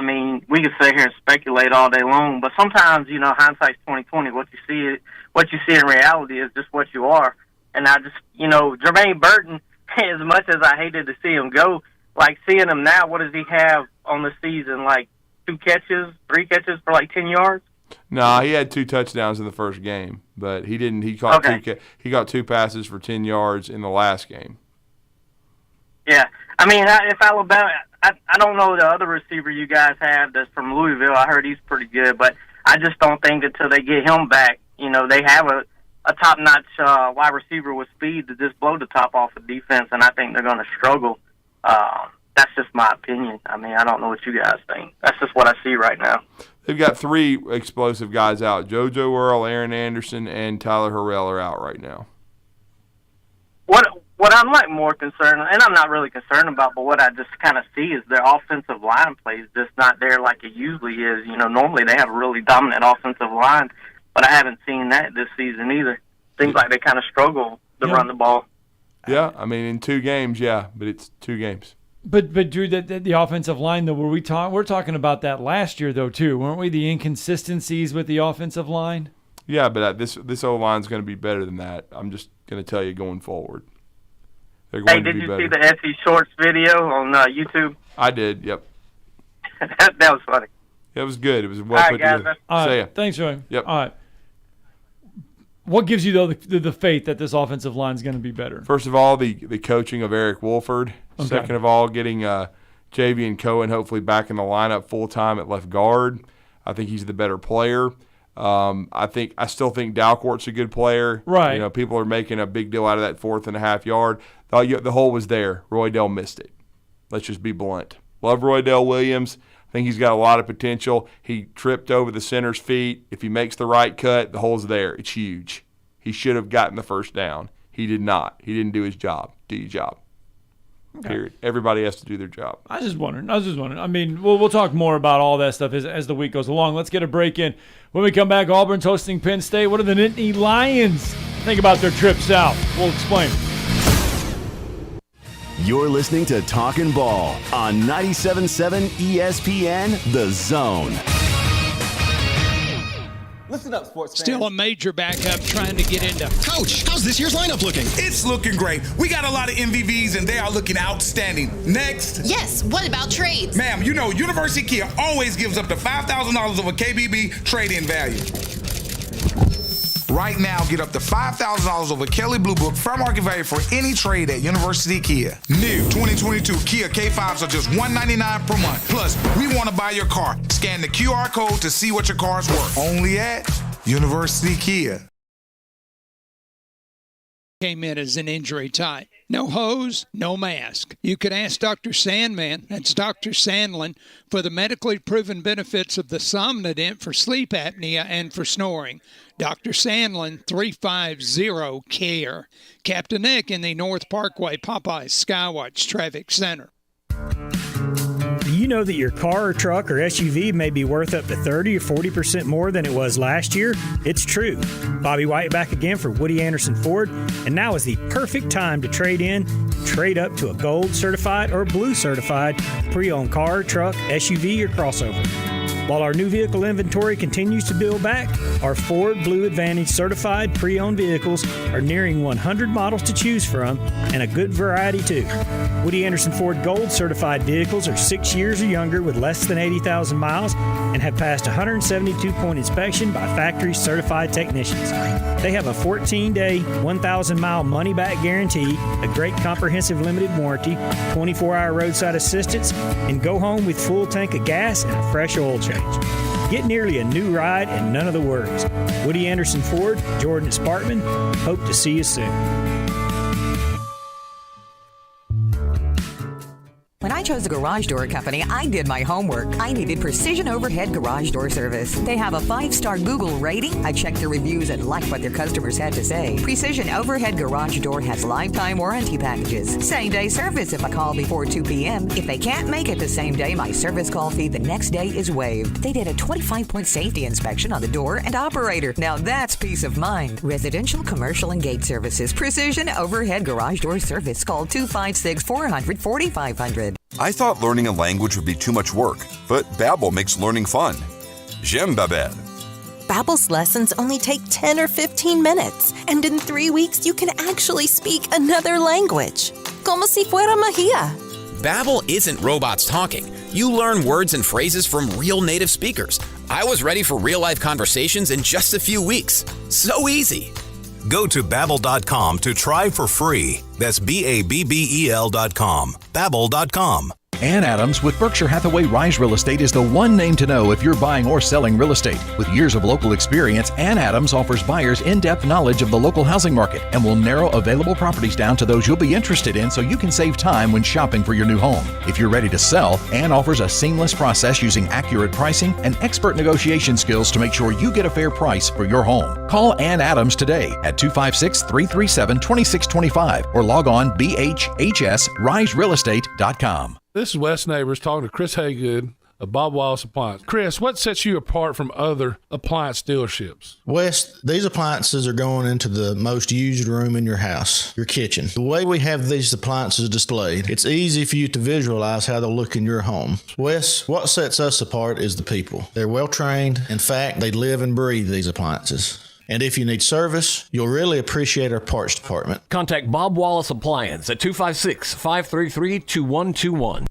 We could sit here and speculate all day long, but sometimes, hindsight's 20/20. What you see in reality is just what you are. And I just, Jermaine Burton, as much as I hated to see him go, like seeing him now, what does he have on the season? Like 3 catches for like 10 yards? No, he had 2 touchdowns in the first game, but he didn't. He caught he got 2 passes for 10 yards in the last game. Yeah, if Alabama, I don't know the other receiver you guys have that's from Louisville. I heard he's pretty good, but I just don't think until they get him back, they have a top-notch wide receiver with speed to just blow the top off of defense, and I think they're going to struggle. That's just my opinion. I don't know what you guys think. That's just what I see right now. They've got 3 explosive guys out. JoJo Earl, Aaron Anderson, and Tyler Harrell are out right now. What I'm like more concerned, and I'm not really concerned about, but what I just kind of see is their offensive line play is just not there like it usually is. Normally they have a really dominant offensive line, but I haven't seen that this season either. Seems like they kind of struggle to run the ball. Yeah, I mean, in 2 games, but it's 2 games. But Drew, the offensive line, though, we're talking about that last year, though, too, weren't we? The inconsistencies with the offensive line? Yeah, but this O-line's going to be better than that. I'm just going to tell you going forward. They're going to be better. Did you see the SE Shorts video on YouTube? I did, yep. that was funny. It was good. It was well put together. All right, thanks, Joey. Yep. All right. What gives you, though, the faith that this offensive line is going to be better? First of all, the coaching of Eric Wolford. Okay. Second of all, getting Javian Cohen hopefully back in the lineup full-time at left guard. I think he's the better player. I still think Dalcourt's a good player. Right. People are making a big deal out of that 4.5 yard. The hole was there. Roydell missed it. Let's just be blunt. Love Roydell Williams. I think he's got a lot of potential. He tripped over the center's feet. If he makes the right cut, the hole's there. It's huge. He should have gotten the first down. He did not. He didn't do his job. Do your job. Okay. Period. Everybody has to do their job. I was just wondering. I mean, we'll talk more about all that stuff as the week goes along. Let's get a break in. When we come back, Auburn's hosting Penn State. What do the Nittany Lions think about their trip south? We'll explain. You're listening to Talkin' Ball on 97.7 ESPN, The Zone. Listen up, sports fans. Still a major backup trying to get into. Coach, how's this year's lineup looking? It's looking great. We got a lot of MVVs, and they are looking outstanding. Next. Yes, what about trades? Ma'am, University Kia always gives up to $5,000 of a KBB trade-in value. Right now, get up to $5,000 over Kelly Blue Book fair market value for any trade at University Kia. New 2022 Kia K5s are just $199 per month. Plus, we want to buy your car. Scan the QR code to see what your car's worth. Only at University Kia. Came in as an injury type. No hose, no mask. You could ask Dr. Sandman, that's Dr. Sandlin, for the medically proven benefits of the Somnodent for sleep apnea and for snoring. Dr. Sandlin, 350-CARE. Captain Nick in the North Parkway Popeyes Skywatch Traffic Center. Do you know that your car or truck or SUV may be worth up to 30 or 40% more than it was last year? It's true. Bobby White back again for Woody Anderson Ford, and now is the perfect time to trade in, trade up to a gold certified or blue certified pre-owned car, truck, SUV, or crossover. While our new vehicle inventory continues to build back, our Ford Blue Advantage certified pre-owned vehicles are nearing 100 models to choose from, and a good variety too. Woody Anderson Ford Gold certified vehicles are 6 years or younger with less than 80,000 miles and have passed a 172-point inspection by factory certified technicians. They have a 14-day, 1,000-mile money-back guarantee, a great comprehensive limited warranty, 24-hour roadside assistance, and go home with full tank of gas and a fresh oil change. Get nearly a new ride and none of the worries. Woody Anderson Ford, Jordan Spartman. Hope to see you soon. When I chose a garage door company, I did my homework. I needed Precision Overhead Garage Door Service. They have a 5-star Google rating. I checked their reviews and liked what their customers had to say. Precision Overhead Garage Door has lifetime warranty packages. Same-day service if I call before 2 p.m. If they can't make it the same day, my service call fee the next day is waived. They did a 25-point safety inspection on the door and operator. Now that's peace of mind. Residential, commercial, and gate services. Precision Overhead Garage Door Service. Call 256-400-4500. I thought learning a language would be too much work, but Babbel makes learning fun. J'aime Babbel. Babbel's lessons only take 10 or 15 minutes, and in 3 weeks you can actually speak another language. Como si fuera magia. Babbel isn't robots talking. You learn words and phrases from real native speakers. I was ready for real-life conversations in just a few weeks. So easy. Go to Babbel.com to try for free. That's Babbel.com. Babbel.com. Ann Adams with Berkshire Hathaway Rise Real Estate is the one name to know if you're buying or selling real estate. With years of local experience, Ann Adams offers buyers in-depth knowledge of the local housing market and will narrow available properties down to those you'll be interested in so you can save time when shopping for your new home. If you're ready to sell, Ann offers a seamless process using accurate pricing and expert negotiation skills to make sure you get a fair price for your home. Call Ann Adams today at 256-337-2625 or log on bhhsriserealestate.com. This is Wes Neighbors talking to Chris Haygood of Bob Wallace Appliance. Chris, what sets you apart from other appliance dealerships? Wes, these appliances are going into the most used room in your house, your kitchen. The way we have these appliances displayed, it's easy for you to visualize how they'll look in your home. Wes, what sets us apart is the people. They're well trained. In fact, they live and breathe these appliances. And if you need service, you'll really appreciate our parts department. Contact Bob Wallace Appliance at 256-533-2121.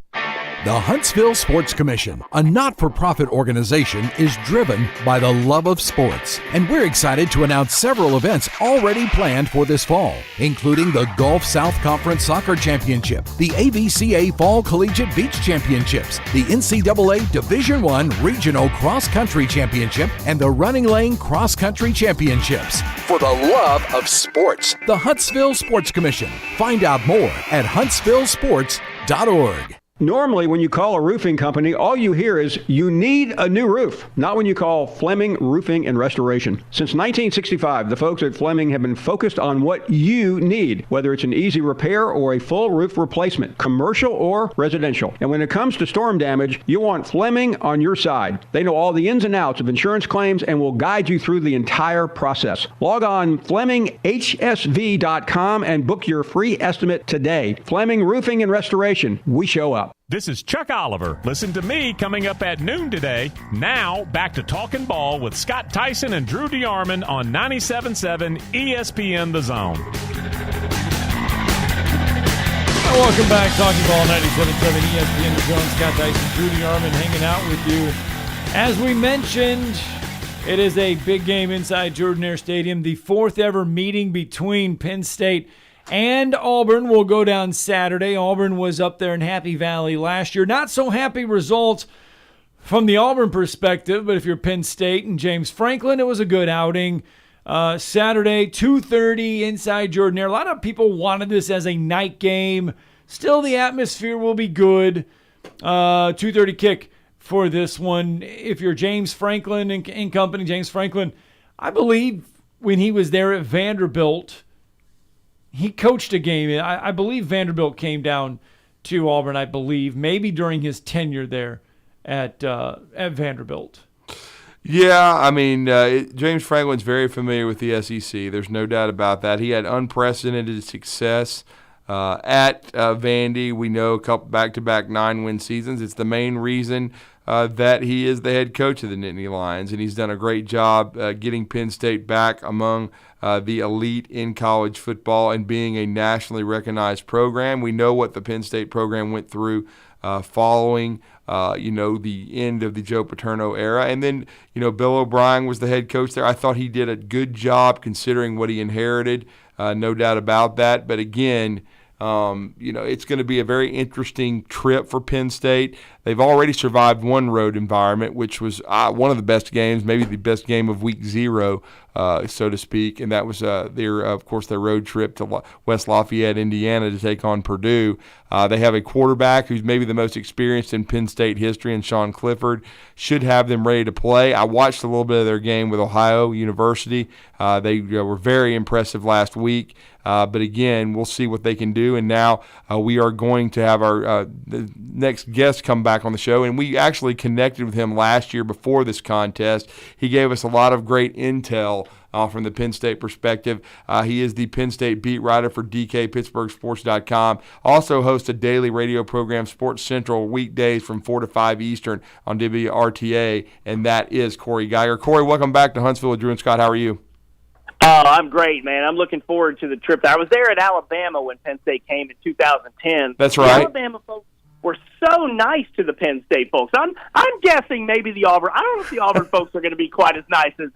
The Huntsville Sports Commission, a not-for-profit organization, is driven by the love of sports. And we're excited to announce several events already planned for this fall, including the Gulf South Conference Soccer Championship, the AVCA Fall Collegiate Beach Championships, the NCAA Division I Regional Cross Country Championship, and the Running Lane Cross Country Championships. For the love of sports, the Huntsville Sports Commission. Find out more at huntsvillesports.org. Normally, when you call a roofing company, all you hear is, you need a new roof. Not when you call Fleming Roofing and Restoration. Since 1965, the folks at Fleming have been focused on what you need, whether it's an easy repair or a full roof replacement, commercial or residential. And when it comes to storm damage, you want Fleming on your side. They know all the ins and outs of insurance claims and will guide you through the entire process. Log on FlemingHSV.com and book your free estimate today. Fleming Roofing and Restoration. We show up. This is Chuck Oliver. Listen to me coming up at noon today. Now, back to Talkin' Ball with Scott Tyson and Drew DeArmond on 97.7 ESPN The Zone. Welcome back. Talking Ball 97.7 ESPN The Zone. Scott Tyson, Drew DeArmond hanging out with you. As we mentioned, it is a big game inside Jordan-Hare Stadium. The fourth ever meeting between Penn State and Auburn will go down Saturday. Auburn was up there in Happy Valley last year. Not so happy results from the Auburn perspective, but if you're Penn State and James Franklin, it was a good outing. Saturday, 2:30 inside Jordan-Hare. A lot of people wanted this as a night game. Still, the atmosphere will be good. 2:30 kick for this one. If you're James Franklin and company, James Franklin, I believe when he was there at Vanderbilt, he coached a game. I believe Vanderbilt came down to Auburn, I believe, maybe during his tenure there at Vanderbilt. Yeah, I mean, James Franklin's very familiar with the SEC. There's no doubt about that. He had unprecedented success at Vandy. We know a couple back-to-back 9-win seasons. It's the main reason that he is the head coach of the Nittany Lions, and he's done a great job getting Penn State back among the elite in college football and being a nationally recognized program. We know what the Penn State program went through following, the end of the Joe Paterno era. And then, Bill O'Brien was the head coach there. I thought he did a good job considering what he inherited, no doubt about that. But again, it's going to be a very interesting trip for Penn State. They've already survived one road environment, which was one of the best games, maybe the best game of week 0, so to speak, and that was their road trip to West Lafayette, Indiana, to take on Purdue. They have a quarterback who's maybe the most experienced in Penn State history, and Sean Clifford should have them ready to play. I watched a little bit of their game with Ohio University. They were very impressive last week. But again, we'll see what they can do. And now we are going to have our the next guest come back on the show. And we actually connected with him last year before this contest. He gave us a lot of great intel from the Penn State perspective. He is the Penn State beat writer for DKPittsburghSports.com. Also hosts a daily radio program, Sports Central, weekdays from 4 to 5 Eastern on WRTA. And that is Corey Geiger. Corey, welcome back to Huntsville with Drew and Scott. How are you? Oh, I'm great, man. I'm looking forward to the trip. I was there at Alabama when Penn State came in 2010. That's right. The Alabama folks were so nice to the Penn State folks. I'm guessing maybe the Auburn. I don't know if the Auburn folks are going to be quite as nice as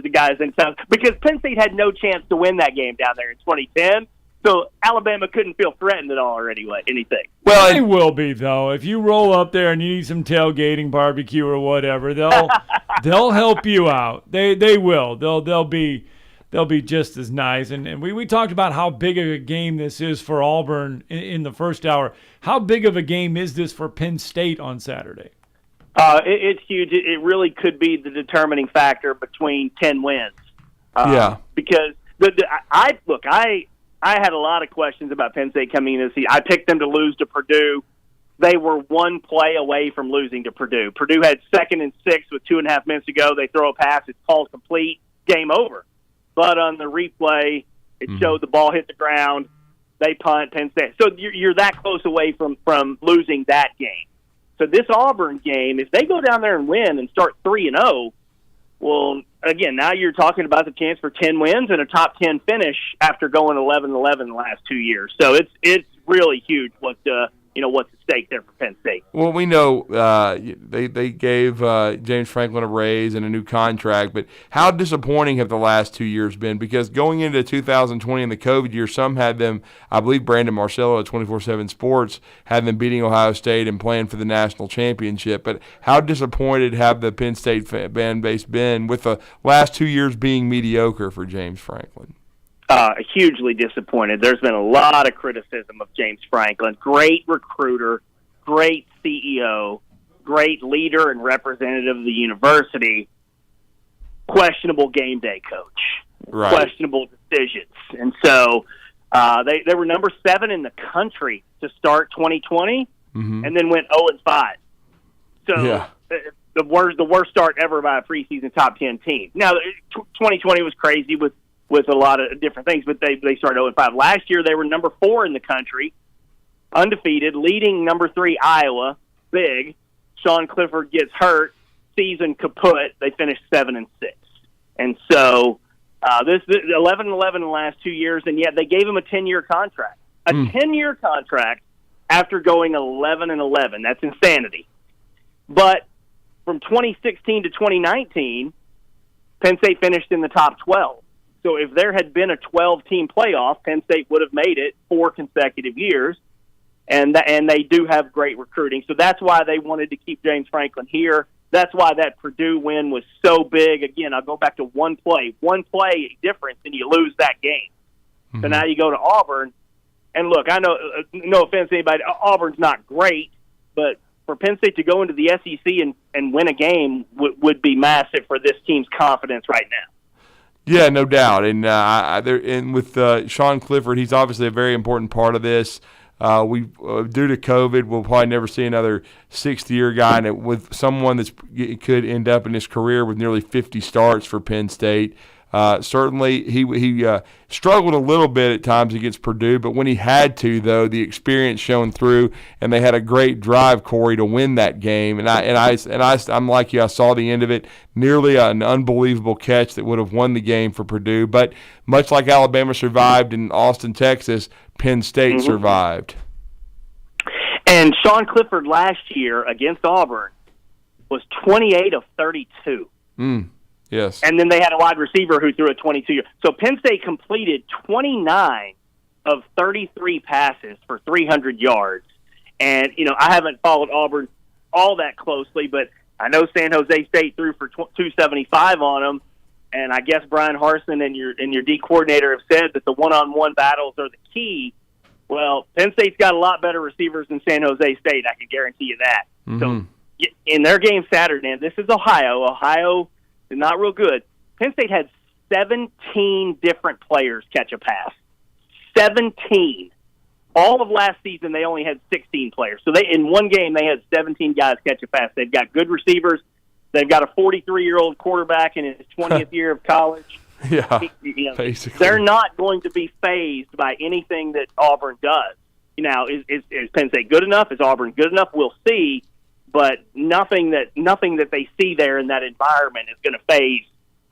the guys in South, because Penn State had no chance to win that game down there in 2010. So Alabama couldn't feel threatened at all or anything. Well, they will be, though. If you roll up there and you need some tailgating, barbecue, or whatever, they'll help you out. They will. They'll be just as nice. And we talked about how big of a game this is for Auburn in the first hour. How big of a game is this for Penn State on Saturday? It's huge. It really could be the determining factor between 10 wins. Because I had a lot of questions about Penn State coming into the season. I picked them to lose to Purdue. They were one play away from losing to Purdue. Purdue had 2nd and 6 with 2.5 minutes to go. They throw a pass. It's called complete. Game over. But on the replay, it showed the ball hit the ground. They punt, Penn State. So you're that close away from losing that game. So this Auburn game, if they go down there and win and start 3-0, well, again, now you're talking about the chance for 10 wins and a top 10 finish after going 11-11 the last 2 years. So it's really huge what's at stake there for Penn State. Well, we know they gave James Franklin a raise and a new contract, but how disappointing have the last 2 years been? Because going into 2020 and the COVID year, some had them, I believe Brandon Marcello at 24/7 Sports had them beating Ohio State and playing for the national championship. But how disappointed have the Penn State fan base been with the last 2 years being mediocre for James Franklin? Hugely disappointed. There's been a lot of criticism of James Franklin. Great recruiter, great CEO, great leader and representative of the university. Questionable game day coach. Right. Questionable decisions. And so they were number 7 in the country to start 2020 and then went 0-5. So the worst start ever by a preseason top 10 team. Now, 2020 was crazy with a lot of different things, but they started 0-5. Last year, they were number 4 in the country, undefeated, leading number 3 Iowa, big. Sean Clifford gets hurt, season kaput. They finished 7-6. And so this 11-11 in the last 2 years, and yet they gave him a 10-year contract. A 10-year contract after going 11-11. That's insanity. But from 2016 to 2019, Penn State finished in the top 12. So if there had been a 12-team playoff, Penn State would have made it 4 consecutive years, and they do have great recruiting. So that's why they wanted to keep James Franklin here. That's why that Purdue win was so big. Again, I'll go back to one play difference, and you lose that game. So now you go to Auburn, and look, I know, no offense to anybody, Auburn's not great, but for Penn State to go into the SEC and win a game would be massive for this team's confidence right now. Yeah, no doubt. And with Sean Clifford, he's obviously a very important part of this. Due to COVID, we'll probably never see another 6th-year guy, and with someone that could end up in his career with nearly 50 starts for Penn State. Certainly, he struggled a little bit at times against Purdue, but when he had to, though, the experience shone through, and they had a great drive, Corey, to win that game. I'm like you, I saw the end of it, nearly an unbelievable catch that would have won the game for Purdue. But much like Alabama survived in Austin, Texas, Penn State survived. And Sean Clifford last year against Auburn was 28 of 32. Yes. And then they had a wide receiver who threw a 22-year. So Penn State completed 29 of 33 passes for 300 yards. And, I haven't followed Auburn all that closely, but I know San Jose State threw for 275 on them. And I guess Brian Harsin and your D coordinator have said that the one-on-one battles are the key. Well, Penn State's got a lot better receivers than San Jose State. I can guarantee you that. So in their game Saturday, and this is Ohio. Ohio is not real good. Penn State had 17 different players catch a pass. 17. All of last season, they only had 16 players. So in one game, they had 17 guys catch a pass. They've got good receivers. They've got a 43-year-old quarterback in his 20th year of college. Yeah, basically. They're not going to be fazed by anything that Auburn does. Is Penn State good enough? Is Auburn good enough? We'll see. But nothing that they see there in that environment is going to faze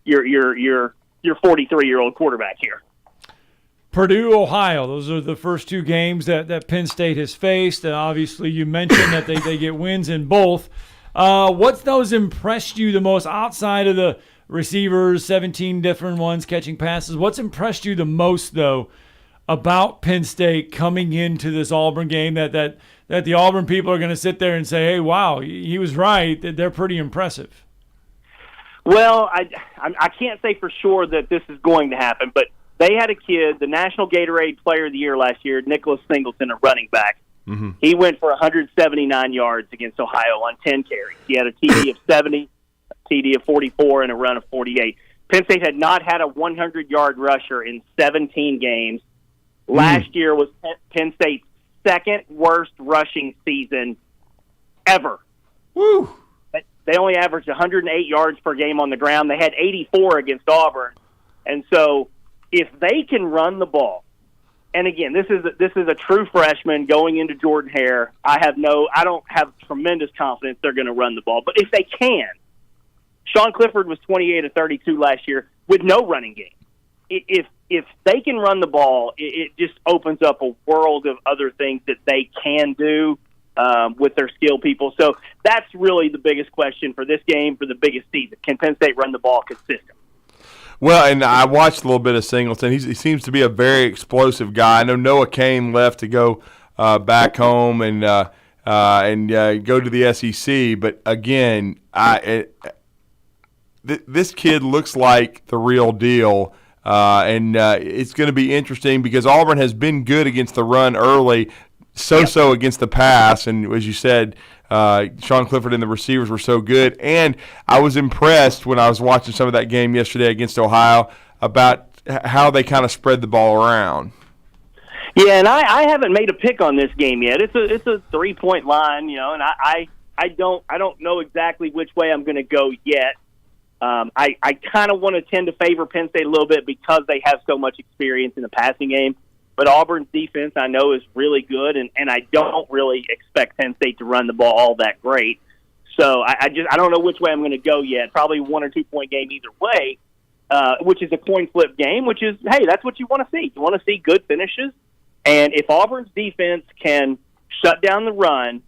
your 43-year-old quarterback here. Purdue, Ohio, those are the first 2 games that Penn State has faced. Obviously, you mentioned that they get wins in both. What's those impressed you the most outside of the receivers, 17 different ones catching passes? What's impressed you the most, though, about Penn State coming into this Auburn game that the Auburn people are going to sit there and say, hey, wow, he was right. They're pretty impressive. Well, I can't say for sure that this is going to happen, but they had a kid, the National Gatorade Player of the Year last year, Nicholas Singleton, a running back. Mm-hmm. He went for 179 yards against Ohio on 10 carries. He had a TD of 70, a TD of 44, and a run of 48. Penn State had not had a 100-yard rusher in 17 games. Last year was Penn State's second worst rushing season ever. Woo! They only averaged 108 yards per game on the ground. They had 84 against Auburn. And so if they can run the ball, and again, this is a true freshman going into Jordan Hare. I don't have tremendous confidence they're going to run the ball. But if they can, Sean Clifford was 28 of 32 last year with no running game. If they can run the ball, it just opens up a world of other things that they can do with their skill people. So that's really the biggest question for this game, for the biggest season. Can Penn State run the ball consistently? Well, and I watched a little bit of Singleton. He seems to be a very explosive guy. I know Noah Cain left to go back home and go to the SEC. But again, this kid looks like the real deal, and it's going to be interesting because Auburn has been good against the run early, so against the pass, and as you said, Sean Clifford and the receivers were so good. And I was impressed when I was watching some of that game yesterday against Ohio about how they kind of spread the ball around. Yeah, and I haven't made a pick on this game yet. It's a 3-point line, and I don't know exactly which way I'm going to go yet. I kind of want to tend to favor Penn State a little bit because they have so much experience in the passing game. But Auburn's defense, I know, is really good, and I don't really expect Penn State to run the ball all that great. So I don't know which way I'm going to go yet. Probably 1 or 2 point game either way, which is a coin flip game, which is, hey, that's what you want to see. You want to see good finishes. And if Auburn's defense can shut down the run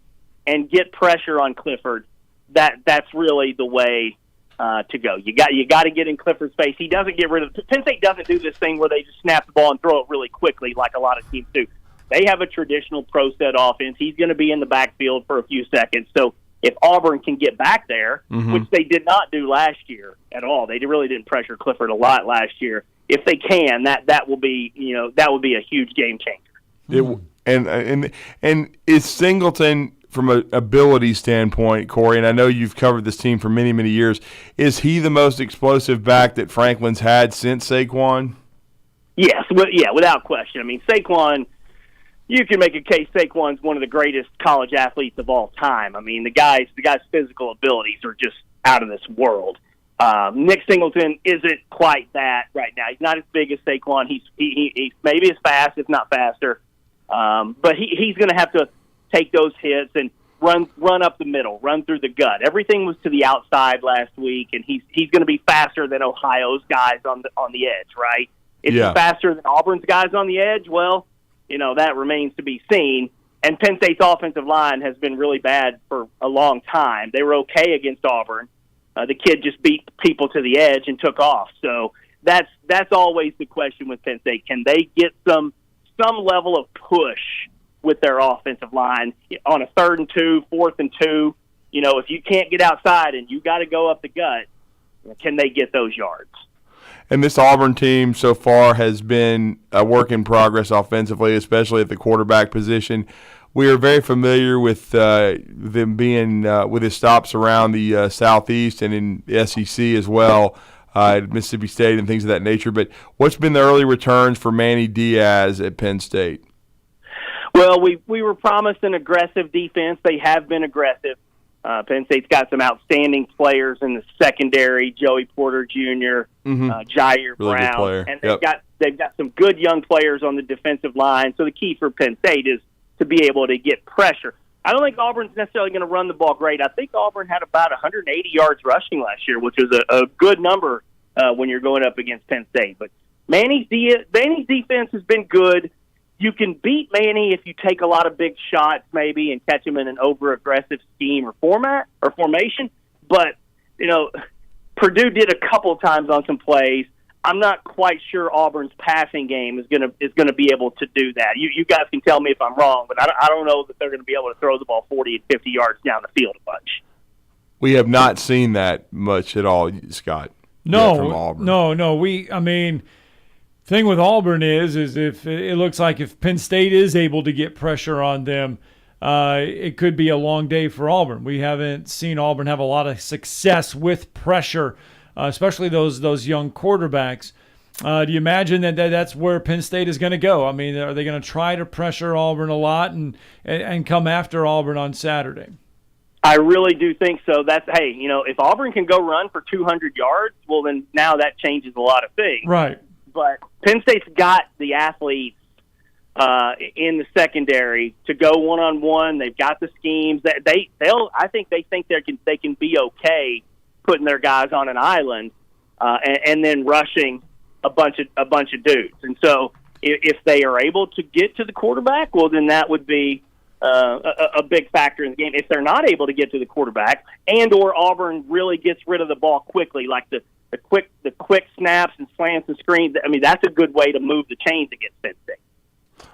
and get pressure on Clifford, that's really the way to go. You got to get in Clifford's face. He doesn't get rid of Penn State doesn't do this thing where they just snap the ball and throw it really quickly like a lot of teams do. They have a traditional pro set offense. He's going to be in the backfield for a few seconds. So if Auburn can get back there, which they did not do last year at all, they really didn't pressure Clifford a lot last year. If they can, that will be a huge game changer. And is Singleton, from an ability standpoint, Corey, and I know you've covered this team for many, many years, is he the most explosive back that Franklin's had since Saquon? Yes, without question. I mean, Saquon, you can make a case Saquon's one of the greatest college athletes of all time. I mean, the guy's physical abilities are just out of this world. Nick Singleton isn't quite that right now. He's not as big as Saquon. He's maybe as fast, if not faster. But he's going to have to take those hits and run up the middle, run through the gut. Everything was to the outside last week, and he's going to be faster than Ohio's guys on the edge, right? If he's faster than Auburn's guys on the edge, well, that remains to be seen. And Penn State's offensive line has been really bad for a long time. They were okay against Auburn. The kid just beat people to the edge and took off. So that's always the question with Penn State. Can they get some level of push with their offensive line on a 3rd and 2, 4th and 2? If you can't get outside and you got to go up the gut, can they get those yards? And this Auburn team so far has been a work in progress offensively, especially at the quarterback position. We are very familiar with them being with his stops around the Southeast and in the SEC as well, at Mississippi State and things of that nature. But what's been the early returns for Manny Diaz at Penn State? Well, we were promised an aggressive defense. They have been aggressive. Penn State's got some outstanding players in the secondary: Joey Porter Jr., Jair really Brown, and they've got some good young players on the defensive line. So the key for Penn State is to be able to get pressure. I don't think Auburn's necessarily going to run the ball great. I think Auburn had about 180 yards rushing last year, which was a good number when you're going up against Penn State. But Manny's defense has been good. You can beat Manny if you take a lot of big shots maybe and catch him in an over-aggressive scheme or format or formation. But, Purdue did a couple times on some plays. I'm not quite sure Auburn's passing game is gonna be able to do that. You guys can tell me if I'm wrong, but I don't know that they're going to be able to throw the ball 40 and 50 yards down the field a bunch. We have not seen that much at all, Scott. From Auburn. No. Thing with Auburn is if it looks like if Penn State is able to get pressure on them, it could be a long day for Auburn. We haven't seen Auburn have a lot of success with pressure, especially those young quarterbacks. Do you imagine that's where Penn State is going to go? I mean, are they going to try to pressure Auburn a lot and come after Auburn on Saturday? I really do think so. If Auburn can go run for 200 yards, well, then now that changes a lot of things. Right. But Penn State's got the athletes in the secondary to go one-on-one. They've got the schemes. I think they think they can be okay putting their guys on an island and then rushing a bunch of dudes. And so if they are able to get to the quarterback, well, then that would be a big factor in the game. If they're not able to get to the quarterback or Auburn really gets rid of the ball quickly, like the quick snaps and slants and screens, I mean, that's a good way to move the chains against Penn State.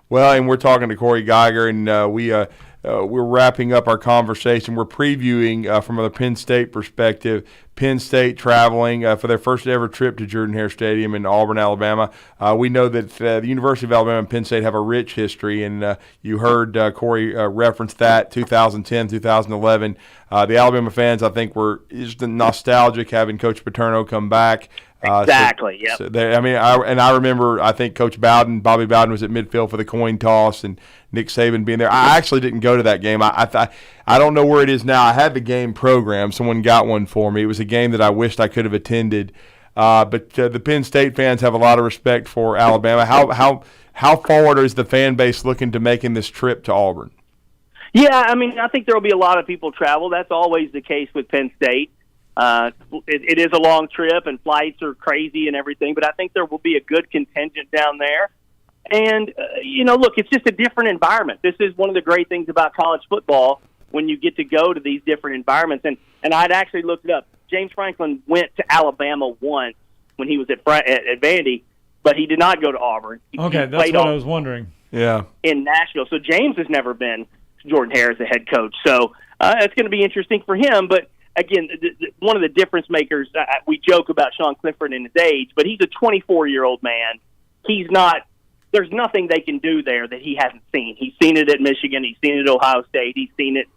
Well, and we're talking to Corey Geiger, and we're wrapping up our conversation. We're previewing from a Penn State perspective, Penn State traveling for their first ever trip to Jordan-Hare Stadium in Auburn, Alabama. We know that the University of Alabama and Penn State have a rich history, and you heard Corey reference that, 2010, 2011. The Alabama fans, I think, were just nostalgic having Coach Paterno come back. Exactly. Yep. I remember. I think Coach Bobby Bowden was at midfield for the coin toss, and Nick Saban being there. I actually didn't go to that game. I don't know where it is now. I had the game programmed. Someone got one for me. It was a game that I wished I could have attended. But the Penn State fans have a lot of respect for Alabama. How forward is the fan base looking to making this trip to Auburn? Yeah, I mean, I think there will be a lot of people travel. That's always the case with Penn State. It is a long trip, and flights are crazy and everything, but I think there will be a good contingent down there. And, look, it's just a different environment. This is one of the great things about college football when you get to go to these different environments. And I'd actually looked it up. James Franklin went to Alabama once when he was at Vandy, but he did not go to Auburn. Okay, that's what I was wondering. Yeah. In Nashville. So James has never been to Jordan-Hare as the head coach. So it's going to be interesting for him, but again, one of the difference makers, we joke about Sean Clifford and his age, but he's a 24-year-old man. There's nothing they can do there that he hasn't seen. He's seen it at Michigan. He's seen it at Ohio State. He's seen it,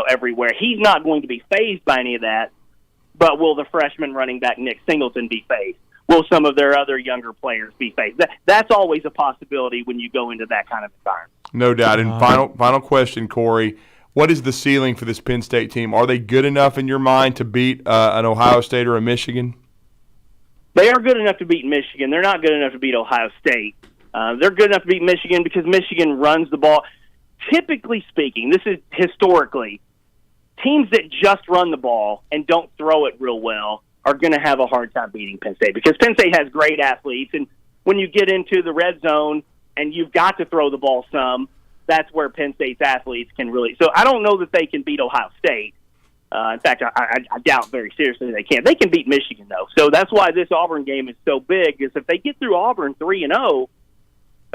everywhere. He's not going to be fazed by any of that, but will the freshman running back Nick Singleton be fazed? Will some of their other younger players be fazed? That's always a possibility when you go into that kind of environment. No doubt. And final question, Corey. What is the ceiling for this Penn State team? Are they good enough in your mind to beat an Ohio State or a Michigan? They are good enough to beat Michigan. They're not good enough to beat Ohio State. They're good enough to beat Michigan because Michigan runs the ball. Typically speaking, this is historically, teams that just run the ball and don't throw it real well are going to have a hard time beating Penn State because Penn State has great athletes. And when you get into the red zone and you've got to throw the ball some, that's where Penn State's athletes can really – so I don't know that they can beat Ohio State. In fact, I doubt very seriously they can. They can beat Michigan, though. So that's why this Auburn game is so big, is if they get through Auburn 3-0,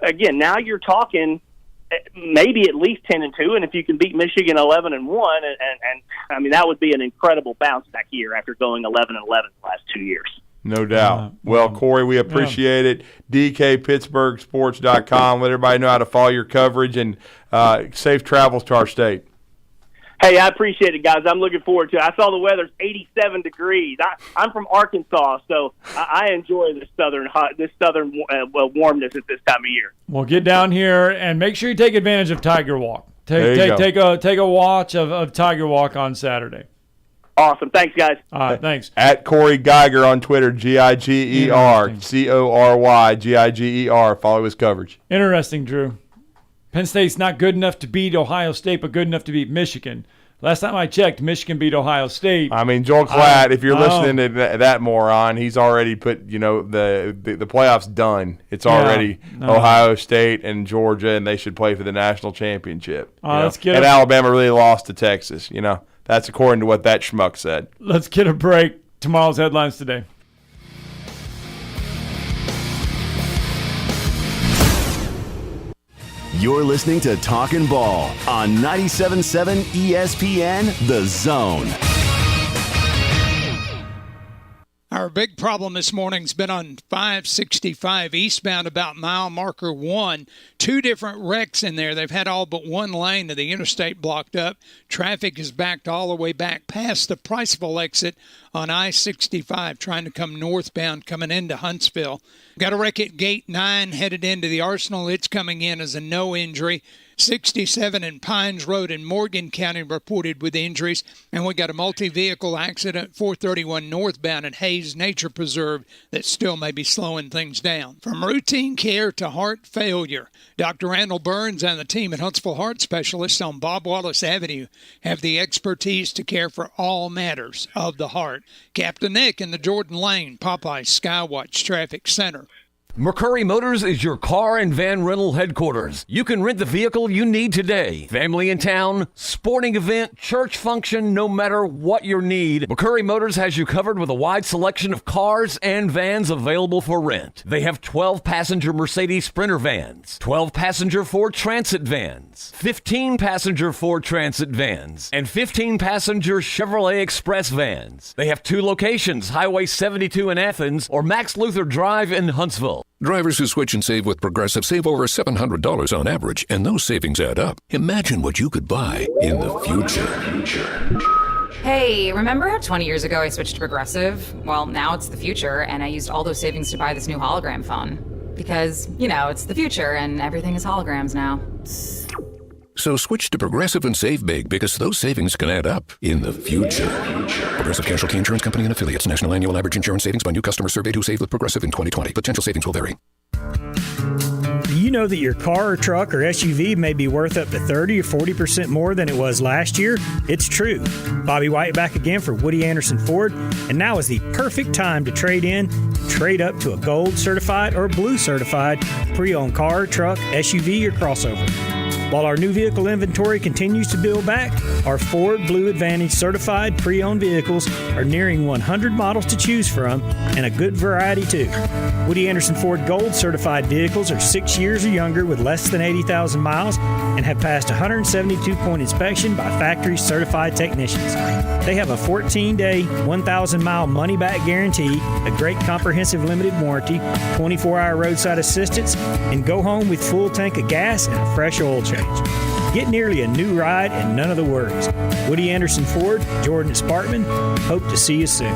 again, now you're talking maybe at least 10-2, and if you can beat Michigan 11-1, and I mean, that would be an incredible bounce back year after going 11-11 the last 2 years. No doubt. Well, Corey, we appreciate it. DKPittsburghSports.com. Let everybody know how to follow your coverage, and safe travels to our state. Hey, I appreciate it, guys. I'm looking forward to it. I saw the weather's 87 degrees. I'm from Arkansas, so I enjoy this southern warmness at this time of year. Well, get down here and make sure you take advantage of Tiger Walk. Take a watch of Tiger Walk on Saturday. Awesome. Thanks, guys. All right, thanks. At Corey Geiger on Twitter, Giger, Cory, Giger. Follow his coverage. Interesting, Drew. Penn State's not good enough to beat Ohio State, but good enough to beat Michigan. Last time I checked, Michigan beat Ohio State. I mean, Joel Klatt, if you're listening to that moron, he's already put, the playoffs done. It's already Ohio State and Georgia, and they should play for the national championship. And Alabama really lost to Texas, That's according to what that schmuck said. Let's get a break. Tomorrow's headlines today. You're listening to Talkin' Ball on 97.7 ESPN The Zone. Our big problem this morning's been on 565 eastbound about mile marker 1. 2 different wrecks in there. They've had all but one lane of the interstate blocked up. Traffic is backed all the way back past the Priceville exit on I-65, trying to come northbound, coming into Huntsville. Got a wreck at Gate 9 headed into the Arsenal. It's coming in as a no injury. 67 in Pines Road in Morgan County reported with injuries. And we got a multi-vehicle accident 431 northbound at Hayes Nature Preserve that still may be slowing things down. From routine care to heart failure, Dr. Randall Burns and the team at Huntsville Heart Specialists on Bob Wallace Avenue have the expertise to care for all matters of the heart. Captain Nick in the Jordan Lane Popeye Skywatch Traffic Center. McCurry Motors is your car and van rental headquarters. You can rent the vehicle you need today. Family in town, sporting event, church function, no matter what your need, McCurry Motors has you covered with a wide selection of cars and vans available for rent. They have 12-passenger Mercedes Sprinter vans, 12-passenger Ford Transit vans, 15-passenger Ford Transit vans, and 15-passenger Chevrolet Express vans. They have 2 locations, Highway 72 in Athens or Max Luther Drive in Huntsville. Drivers who switch and save with Progressive save over $700 on average, and those savings add up. Imagine what you could buy in the future. Hey, remember how 20 years ago I switched to Progressive? Well, now it's the future, and I used all those savings to buy this new hologram phone. Because, you know, it's the future, and everything is holograms now. So switch to Progressive and save big, because those savings can add up in the future. Progressive Casualty Insurance Company and Affiliates. National annual average insurance savings by new customers surveyed who saved with Progressive in 2020. Potential savings will vary. Do you know that your car or truck or SUV may be worth up to 30 or 40% more than it was last year? It's true. Bobby White back again for Woody Anderson Ford, and now is the perfect time to trade in, trade up to a gold certified or blue certified pre-owned car, truck, SUV, or crossover. While our new vehicle inventory continues to build back, our Ford Blue Advantage certified pre-owned vehicles are nearing 100 models to choose from, and a good variety too. Woody Anderson Ford Gold certified vehicles are 6 years or younger with less than 80,000 miles and have passed 172-point inspection by factory certified technicians. They have a 14-day, 1,000-mile money-back guarantee, a great comprehensive limited warranty, 24-hour roadside assistance, and go home with full tank of gas and a fresh oil change. Get nearly a new ride and none of the worries. Woody Anderson Ford, Jordan at Sparkman. Hope to see you soon.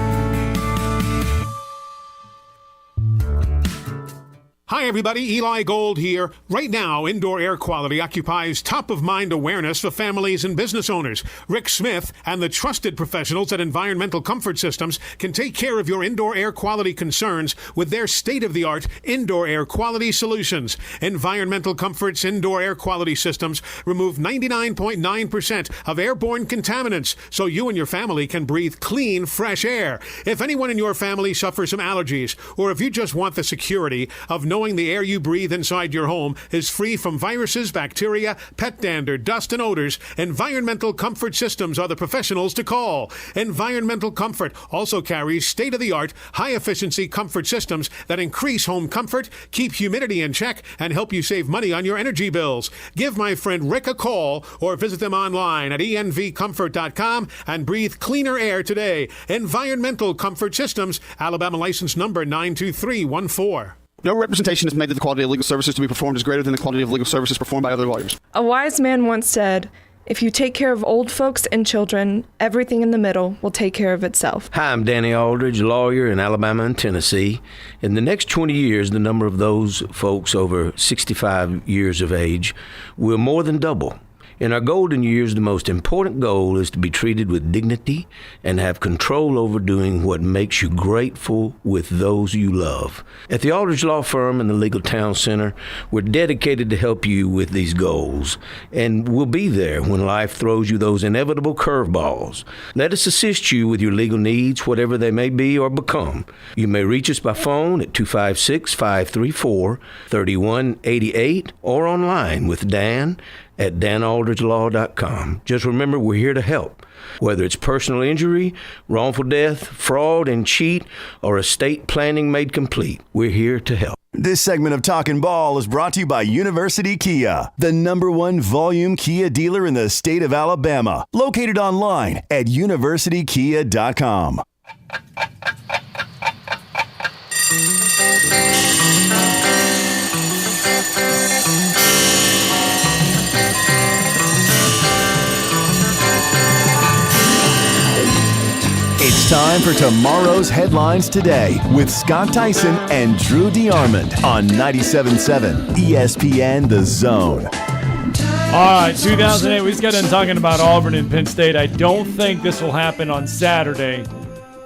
Hi, everybody. Eli Gold here. Right now, indoor air quality occupies top-of-mind awareness for families and business owners. Rick Smith and the trusted professionals at Environmental Comfort Systems can take care of your indoor air quality concerns with their state-of-the-art indoor air quality solutions. Environmental Comfort's indoor air quality systems remove 99.9% of airborne contaminants so you and your family can breathe clean, fresh air. If anyone in your family suffers from allergies, or if you just want the security of knowing the air you breathe inside your home is free from viruses, bacteria, pet dander, dust, and odors, Environmental Comfort Systems are the professionals to call. Environmental Comfort also carries state-of-the-art, high-efficiency comfort systems that increase home comfort, keep humidity in check, and help you save money on your energy bills. Give my friend Rick a call or visit them online at envcomfort.com and breathe cleaner air today. Environmental Comfort Systems, Alabama license number 92314. No representation is made that the quality of legal services to be performed is greater than the quality of legal services performed by other lawyers. A wise man once said, "If you take care of old folks and children, everything in the middle will take care of itself." Hi, I'm Danny Aldridge, lawyer in Alabama and Tennessee. In the next 20 years, the number of those folks over 65 years of age will more than double. In our golden years, the most important goal is to be treated with dignity and have control over doing what makes you grateful with those you love. At the Aldridge Law Firm and the Legal Town Center, we're dedicated to help you with these goals, and we'll be there when life throws you those inevitable curveballs. Let us assist you with your legal needs, whatever they may be or become. You may reach us by phone at 256-534-3188 or online with Dan at danaldridgelaw.com. Just remember, we're here to help. Whether it's personal injury, wrongful death, fraud and cheat, or estate planning made complete, we're here to help. This segment of Talkin' Ball is brought to you by University Kia, the #1 volume Kia dealer in the state of Alabama. Located online at universitykia.com. It's time for tomorrow's headlines today with Scott Tyson and Drew DeArmond on 97.7 ESPN The Zone. All right, 2008, we just got done talking about Auburn and Penn State. I don't think this will happen on Saturday,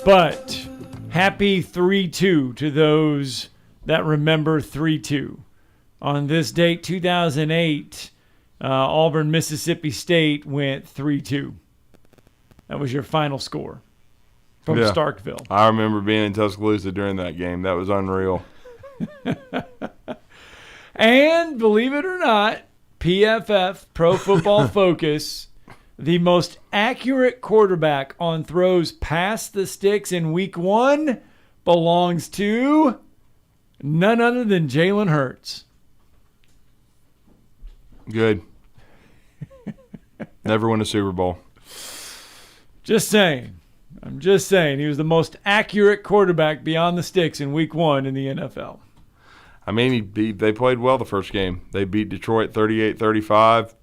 but happy 3-2 to those that remember 3-2. On this date, 2008, Auburn, Mississippi State went 3-2. That was your final score from Starkville. I remember being in Tuscaloosa during that game. That was unreal. And believe it or not, PFF, Pro Football Focus, the most accurate quarterback on throws past the sticks in week 1 belongs to none other than Jalen Hurts. Good. Never win a Super Bowl. Just saying. I'm just saying. He was the most accurate quarterback beyond the sticks in week 1 in the NFL. I mean, they played well the first game. They beat Detroit 38-35.